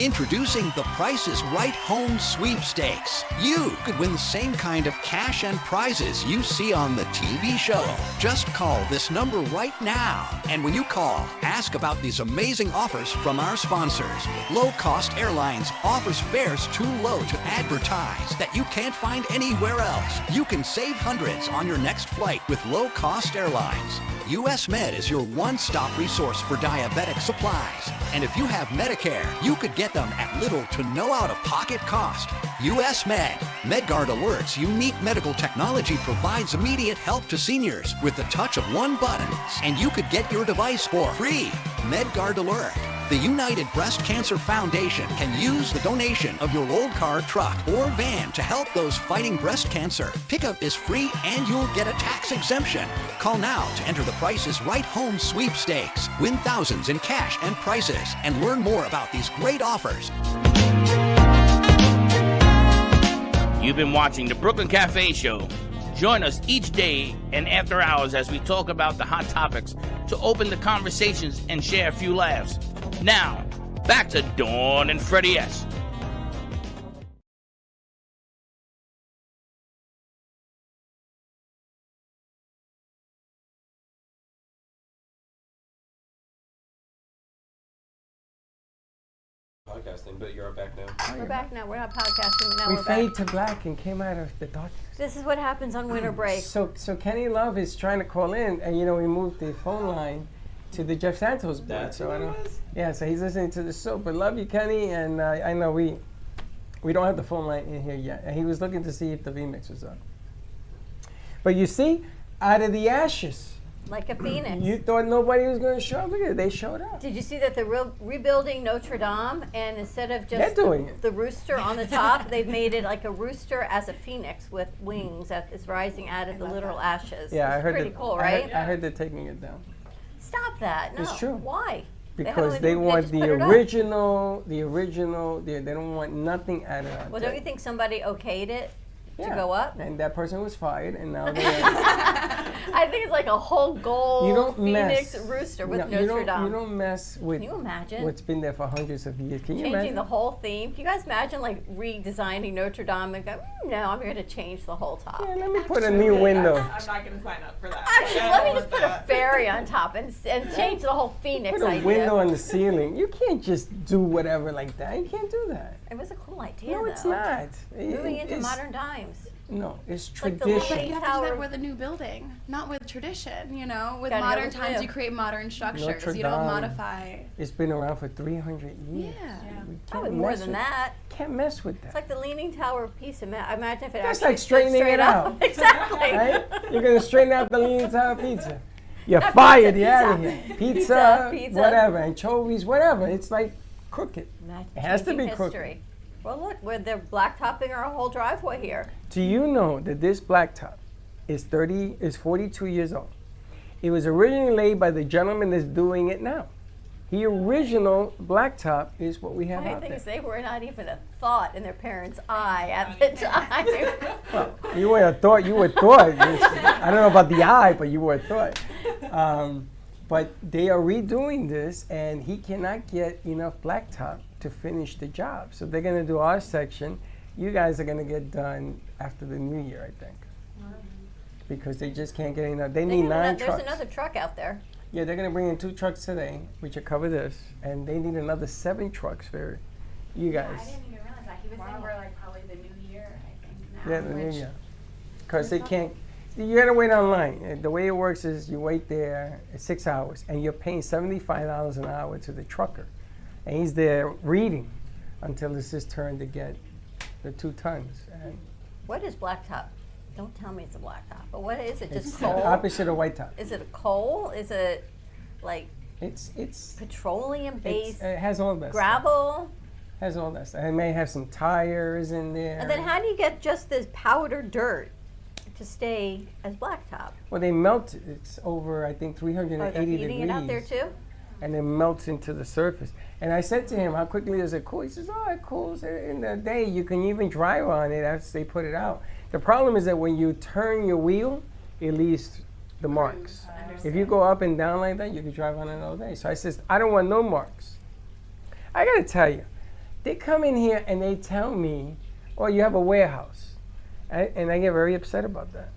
Speaker 17: Introducing the Price is Right Home Sweepstakes. You could win the same kind of cash and prizes you see on the TV show. Just call this number right now. And when you call, ask about these amazing offers from our sponsors. Low Cost Airlines offers fares too low to advertise that you can't find anywhere else. You can save hundreds on your next flight with Low Cost Airlines. US Med is your one-stop resource for diabetic supplies. And if you have Medicare, you could get them at little to no out-of-pocket cost. US Med. MedGuard Alerts unique medical technology provides immediate help to seniors with the touch of one button. And you could get your device for free. MedGuard Alert. The United Breast Cancer Foundation can use the donation of your old car, truck, or van to help those fighting breast cancer. Pickup is free and you'll get a tax exemption. Call now to enter the Price is Right Home Sweepstakes. Win thousands in cash and prizes and learn more about these great offers.
Speaker 13: You've been watching the Brooklyn Cafe Show. Join us each day and after hours as we talk about the hot topics to open the conversations and share a few laughs. Now, back to Dawn and Freddie S.
Speaker 4: Podcasting, but you're back now.
Speaker 2: We're back now. We're not podcasting now.
Speaker 3: We
Speaker 2: We're
Speaker 3: fade
Speaker 2: back.
Speaker 3: to black and came out of the dark.
Speaker 2: This is what happens on winter break.
Speaker 3: So Kenny Love is trying to call in, and we moved the phone line to the Jeff Santos board.
Speaker 4: That's
Speaker 3: so
Speaker 4: who
Speaker 3: I
Speaker 4: it
Speaker 3: know.
Speaker 4: was?
Speaker 3: Yeah, so he's listening to the show. But love you, Kenny, and I know we don't have the phone line in here yet. And he was looking to see if the remix was up. But you see, out of the ashes.
Speaker 2: Like a phoenix.
Speaker 3: You thought nobody was going to show up? Look at it, they showed up.
Speaker 2: Did you see that they're rebuilding Notre Dame, and instead of
Speaker 3: They're
Speaker 2: just
Speaker 3: doing it.
Speaker 2: the rooster on the top, they've made it like a rooster as a phoenix with wings that is rising out of the literal ashes.
Speaker 3: Yeah,
Speaker 2: It's
Speaker 3: I heard
Speaker 2: pretty
Speaker 3: that,
Speaker 2: cool,
Speaker 3: I
Speaker 2: right?
Speaker 3: heard, I heard they're taking it down.
Speaker 2: Stop that. No.
Speaker 3: It's true.
Speaker 2: Why?
Speaker 3: Because they want
Speaker 2: just
Speaker 3: the
Speaker 2: put it up.
Speaker 3: original, they don't want nothing added on.
Speaker 2: Well,
Speaker 3: to
Speaker 2: don't
Speaker 3: it.
Speaker 2: you think somebody okayed it to
Speaker 3: Yeah.
Speaker 2: go up?
Speaker 3: And that person was fired, and now they're.
Speaker 2: I think it's like a whole gold
Speaker 3: You don't
Speaker 2: phoenix
Speaker 3: mess.
Speaker 2: rooster with
Speaker 3: No,
Speaker 2: Notre Dame.
Speaker 3: You don't mess with.
Speaker 2: Can you imagine?
Speaker 3: What's been there for hundreds of years? Can you
Speaker 2: Changing
Speaker 3: imagine?
Speaker 2: the whole theme. Can you guys imagine like redesigning Notre Dame and go, no, I'm here to change the whole top.
Speaker 3: Yeah, let me put a new window.
Speaker 15: I'm not going to sign up for that.
Speaker 2: Actually, let me just put a fairy on top and change the whole phoenix
Speaker 3: Put a
Speaker 2: idea.
Speaker 3: window on the ceiling. You can't just do whatever like that. You can't do that.
Speaker 2: It was a cool idea,
Speaker 3: No,
Speaker 2: though.
Speaker 3: it's not.
Speaker 2: Moving into
Speaker 3: It's-
Speaker 2: modern times.
Speaker 3: No, it's
Speaker 2: Like the
Speaker 3: tradition.
Speaker 14: But you have to do
Speaker 2: Tower.
Speaker 14: that with a new building, not with tradition. With
Speaker 2: Gotta go
Speaker 14: modern
Speaker 2: with
Speaker 14: times,
Speaker 2: new.
Speaker 14: you create modern structures.
Speaker 3: Notre
Speaker 14: You don't
Speaker 3: Dame.
Speaker 14: modify.
Speaker 3: It's been around for 300 years.
Speaker 14: Yeah.
Speaker 3: We
Speaker 2: Probably
Speaker 3: can't
Speaker 2: more
Speaker 3: mess
Speaker 2: than
Speaker 3: with-
Speaker 2: that.
Speaker 3: Can't mess with
Speaker 2: It's
Speaker 3: that.
Speaker 2: like the Leaning Tower of Pisa. Imagine if it
Speaker 3: That's
Speaker 2: actually
Speaker 3: like straightening
Speaker 2: stood straight
Speaker 3: it
Speaker 2: up.
Speaker 3: out.
Speaker 2: Exactly.
Speaker 3: Right? You're gonna straighten out the Leaning Tower pizza. You're
Speaker 2: Not
Speaker 3: fired.
Speaker 2: pizza,
Speaker 3: You're out of
Speaker 2: pizza.
Speaker 3: here.
Speaker 2: Pizza,
Speaker 3: Pizza,
Speaker 2: pizza.
Speaker 3: whatever, anchovies, whatever. It's like crooked.
Speaker 2: Imagine
Speaker 3: It has to
Speaker 2: changing
Speaker 3: be crooked.
Speaker 2: history. Well, look, they're blacktopping our whole driveway here.
Speaker 3: Do you know that this blacktop is 42 years old? It was originally laid by the gentleman that's doing it now. The original blacktop is what we have
Speaker 2: Funny
Speaker 3: out
Speaker 2: thing
Speaker 3: there.
Speaker 2: is, they were not even a thought in their parents' eye at the time.
Speaker 3: Well, you were a thought. You were thought. I don't know about the eye, but you were a thought. But they are redoing this, and he cannot get enough blacktop to finish the job. So they're going to do our section. You guys are going to get done after the new year, I think, because they just can't get enough. They need 9 trucks.
Speaker 2: There's another truck out there.
Speaker 3: Yeah, they're going to bring in 2 trucks today, which will cover this, and they need another 7 trucks for you guys.
Speaker 14: I didn't even realize that. He was saying we're like probably the new year, I think. Now,
Speaker 3: Yeah, the new year. Because they can't. You gotta wait online. The way it works is you wait there 6 hours, and you're paying $75 an hour to the trucker, and he's there reading until it's his turn to get the 2 tons. And
Speaker 2: What is blacktop? Don't tell me it's a blacktop. But what is it?
Speaker 3: it's
Speaker 2: Just
Speaker 3: the
Speaker 2: coal?
Speaker 3: opposite of white top.
Speaker 2: Is it a coal? Is it like
Speaker 3: It's
Speaker 2: petroleum-based
Speaker 3: it has all that stuff.
Speaker 2: gravel?
Speaker 3: Has all that stuff. It may have some tires in there.
Speaker 2: And then how do you get just this powdered dirt to stay as blacktop?
Speaker 3: Well, they melt it. It's over, I think,
Speaker 2: Oh,
Speaker 3: 380
Speaker 2: they're
Speaker 3: degrees.
Speaker 2: heating it out there too?
Speaker 3: And it melts into the surface. And I said to him, how quickly does it cool? He says, oh, it cools in the day. You can even drive on it after they put it out. The problem is that when you turn your wheel, it leaves the marks. If you go up and down like that, you can drive on it all day. So I says, I don't want no marks. I gotta tell you, they come in here and they tell me, oh, you have a warehouse. And I get very upset about that.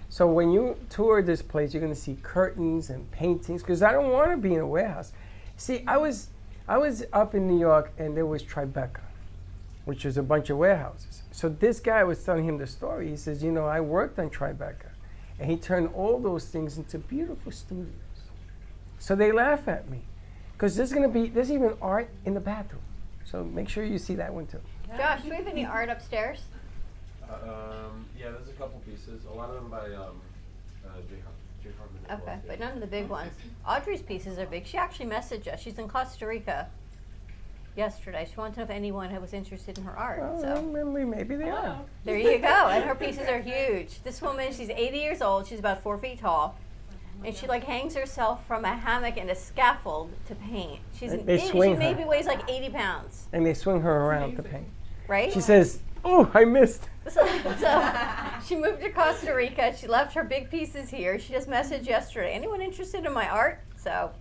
Speaker 3: So when you tour this place, you're gonna see curtains and paintings, because I don't wanna be in a warehouse. See, I was up in New York and there was Tribeca, which is a bunch of warehouses. So this guy was telling him the story. He says, you know, I worked on Tribeca, and he turned all those things into beautiful studios. So they laugh at me, because there's even art in the bathroom. So make sure you see that one too.
Speaker 2: Josh, do we have any art upstairs?
Speaker 4: Yeah, there's a couple pieces. A lot of them by J. Harmon. as
Speaker 2: Okay,
Speaker 4: well,
Speaker 2: but
Speaker 4: yeah.
Speaker 2: none of the big ones. Audrey's pieces are big. She actually messaged us. She's in Costa Rica yesterday. She wanted to know if anyone was interested in her art. So
Speaker 3: Maybe they are.
Speaker 2: there you go. And her pieces are huge. This woman, she's 80 years old. She's about 4 feet tall. And she like hangs herself from a hammock and a scaffold to paint. She's
Speaker 3: They swing
Speaker 2: she maybe
Speaker 3: her.
Speaker 2: weighs like 80 pounds,
Speaker 3: And they swing her around to paint.
Speaker 2: right?
Speaker 3: She says, oh, I missed.
Speaker 2: So she moved to Costa Rica. She left her big pieces here. She just messaged yesterday. Anyone interested in my art? So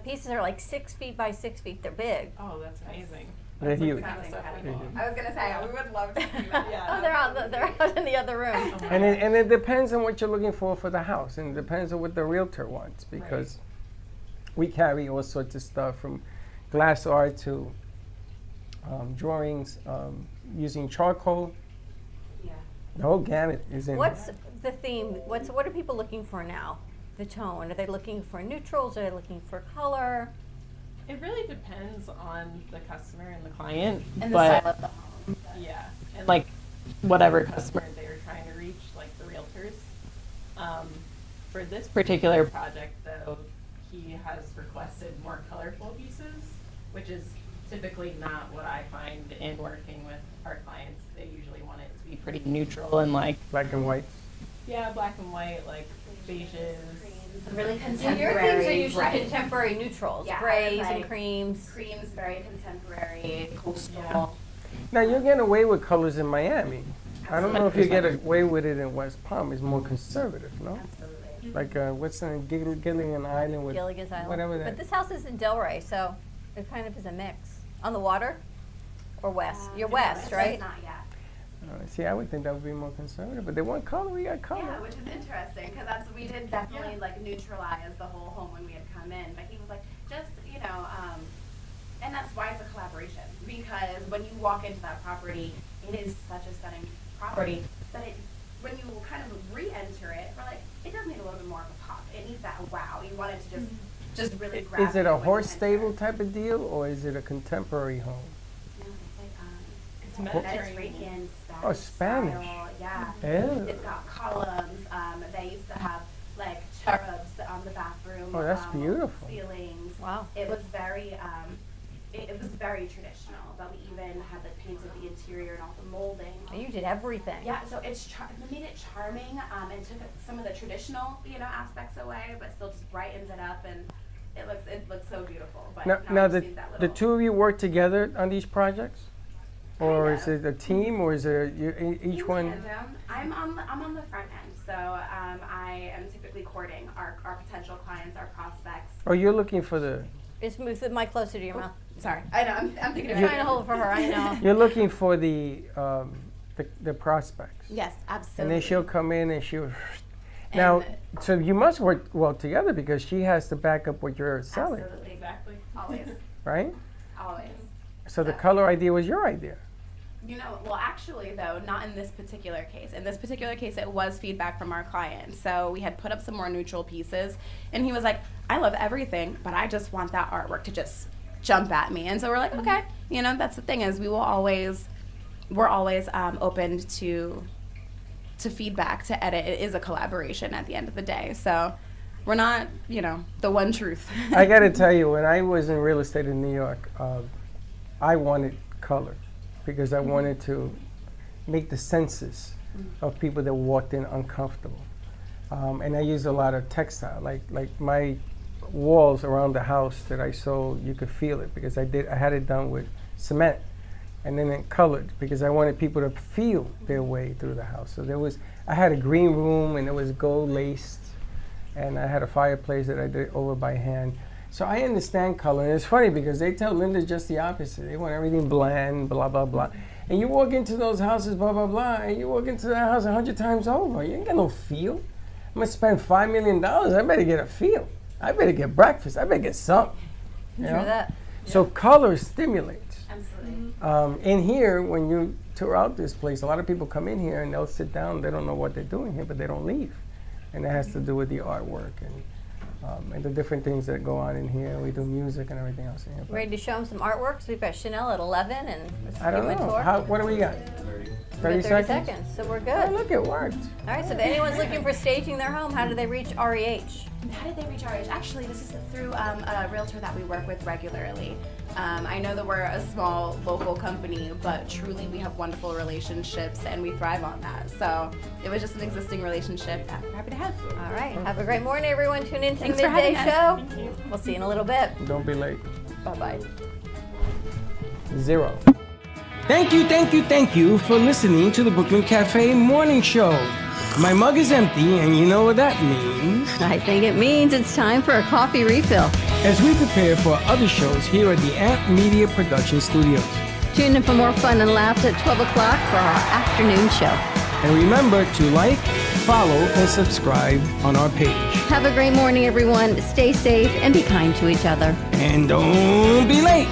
Speaker 2: pieces are like 6 feet by 6 feet. They're big.
Speaker 15: Oh, that's amazing.
Speaker 3: They're
Speaker 15: That's like
Speaker 3: huge.
Speaker 15: the kind of stuff we want.
Speaker 7: I was gonna say we would love to see that.
Speaker 2: Oh, they're out in the other room.
Speaker 3: And it depends on what you're looking for the house, and it depends on what the realtor wants, because we carry all sorts of stuff from glass art to drawings using charcoal.
Speaker 2: Yeah.
Speaker 3: The whole gamut is in
Speaker 2: What's
Speaker 3: there.
Speaker 2: the theme? What are people looking for now? The tone. Are they looking for neutrals? Are they looking for color?
Speaker 15: It really depends on the customer and the client.
Speaker 14: And the
Speaker 15: but
Speaker 14: style of the home.
Speaker 15: Yeah, and like whatever customer they're trying to reach, like the realtors. For this particular project, though, he has requested more colorful pieces, which is typically not what I find in working with our clients. They usually want it to be pretty neutral and like
Speaker 3: black and white.
Speaker 15: Yeah, black and white, like beiges.
Speaker 14: Really
Speaker 2: So your
Speaker 14: contemporary.
Speaker 2: things are usually
Speaker 14: bright.
Speaker 2: contemporary neutrals,
Speaker 14: Yeah,
Speaker 2: grays
Speaker 14: like
Speaker 2: and creams.
Speaker 14: Creams, very contemporary, coastal.
Speaker 3: Now you're getting away with colors in Miami. I don't know if you get away with it in West Palm. It's more conservative, no?
Speaker 14: Absolutely.
Speaker 3: Like what's the name? Gilligan Island with
Speaker 2: Gilligan's Island.
Speaker 3: whatever that.
Speaker 2: But this house is in Delray, so it kind of is a mix. On the water or west? You're west, right?
Speaker 14: Not yet.
Speaker 3: See, I would think that would be more conservative, but they want color. We got color.
Speaker 7: Yeah, which is interesting because we did definitely like neutralize the whole home when we had come in, but he was like, just and that's why it's a collaboration, because when you walk into that property, it is such a stunning property, but when you kind of re-enter it, we're like, it does need a little bit more of a pop. It needs that wow. You want it to just really grab.
Speaker 3: Is it
Speaker 7: you
Speaker 3: a
Speaker 7: when you
Speaker 3: horse
Speaker 7: enter.
Speaker 3: stable type of deal, or is it a contemporary home?
Speaker 7: No, it's
Speaker 15: It's
Speaker 7: like
Speaker 15: Mediterranean.
Speaker 7: Mediterranean style.
Speaker 3: Oh, Spanish.
Speaker 7: Yeah.
Speaker 3: Yeah.
Speaker 7: It's got columns. They used to have like cherubs on the bathroom.
Speaker 3: Oh, that's beautiful.
Speaker 7: Ceilings.
Speaker 2: Wow.
Speaker 7: It was very, it was very traditional. But we even had like painted the interior and all the molding.
Speaker 2: You did everything.
Speaker 7: Yeah, so we made it charming and took some of the traditional, aspects away, but still just brightened it up, and it looks so beautiful. But
Speaker 3: Now the two of you work together on these projects? Or is it a team, or is it each one?
Speaker 7: I'm on the front end, so I am typically courting our potential clients, our prospects.
Speaker 3: Or you're looking for the...
Speaker 2: Just move the mic closer to your mouth.
Speaker 7: Sorry, I know. I'm thinking
Speaker 2: You're trying to hold it for her. I know.
Speaker 3: You're looking for the prospects.
Speaker 14: Yes, absolutely.
Speaker 3: And then she'll come in and she'll... Now, so you must work well together because she has to back up what you're selling.
Speaker 7: Absolutely, exactly. Always.
Speaker 3: Right?
Speaker 7: Always.
Speaker 3: So the color idea was your idea.
Speaker 14: You know, well, actually, though, not in this particular case. In this particular case, it was feedback from our client. So we had put up some more neutral pieces, and he was like, I love everything, but I just want that artwork to just jump at me. And so we're like, okay, you know, that's the thing is we're always open to feedback, to edit. It is a collaboration at the end of the day. So we're not, you know, the one truth.
Speaker 3: I got to tell you, when I was in real estate in New York, I wanted color because I wanted to make the senses of people that walked in uncomfortable. And I used a lot of textile, like my walls around the house that I sold, you could feel it because I had it done with cement and then it colored because I wanted people to feel their way through the house. So I had a green room and it was gold laced, and I had a fireplace that I did over by hand. So I understand color, and it's funny because they tell Linda just the opposite. They want everything bland, blah, blah, blah. And you walk into those houses, blah, blah, blah, and you walk into that house 100 times over. You ain't got no feel. I'm gonna spend $5 million, I better get a feel. I better get breakfast, I better get something. You know?
Speaker 2: that.
Speaker 3: So color stimulates.
Speaker 7: Absolutely.
Speaker 3: In here, when you tour out this place, a lot of people come in here and they'll sit down, they don't know what they're doing here, but they don't leave. And it has to do with the artwork and the different things that go on in here. We do music and everything else in here.
Speaker 2: Ready to show them some artworks? We've got Chanel at 11 and
Speaker 3: I don't know.
Speaker 2: tour.
Speaker 3: What do we got?
Speaker 2: 30
Speaker 3: seconds?
Speaker 2: seconds, so we're good.
Speaker 3: Oh, look, it worked.
Speaker 2: All right, so if anyone's looking for staging their home, how do they reach REH?
Speaker 14: How did they reach RH? Actually, this is through a realtor that we work with regularly. I know that we're a small local company, but truly we have wonderful relationships and we thrive on that. So it was just an existing relationship that we're happy to have.
Speaker 2: All right, have a great morning, everyone. Tune in to
Speaker 14: Thanks
Speaker 2: the
Speaker 14: for
Speaker 2: Midday
Speaker 14: having
Speaker 2: Show.
Speaker 14: us. Thank you.
Speaker 2: We'll see you in a little bit.
Speaker 3: Don't be late.
Speaker 2: Bye-bye.
Speaker 3: 0. Thank you for listening to the Brooklyn Cafe Morning Show. My mug is empty, and you know what that means.
Speaker 2: I think it means it's time for a coffee refill.
Speaker 3: As we prepare for other shows here at the Amp Media Production Studios.
Speaker 2: Tune in for more fun and laughs at 12 o'clock for our afternoon show.
Speaker 3: And remember to like, follow, and subscribe on our page.
Speaker 2: Have a great morning, everyone. Stay safe and be kind to each other.
Speaker 3: And don't be late.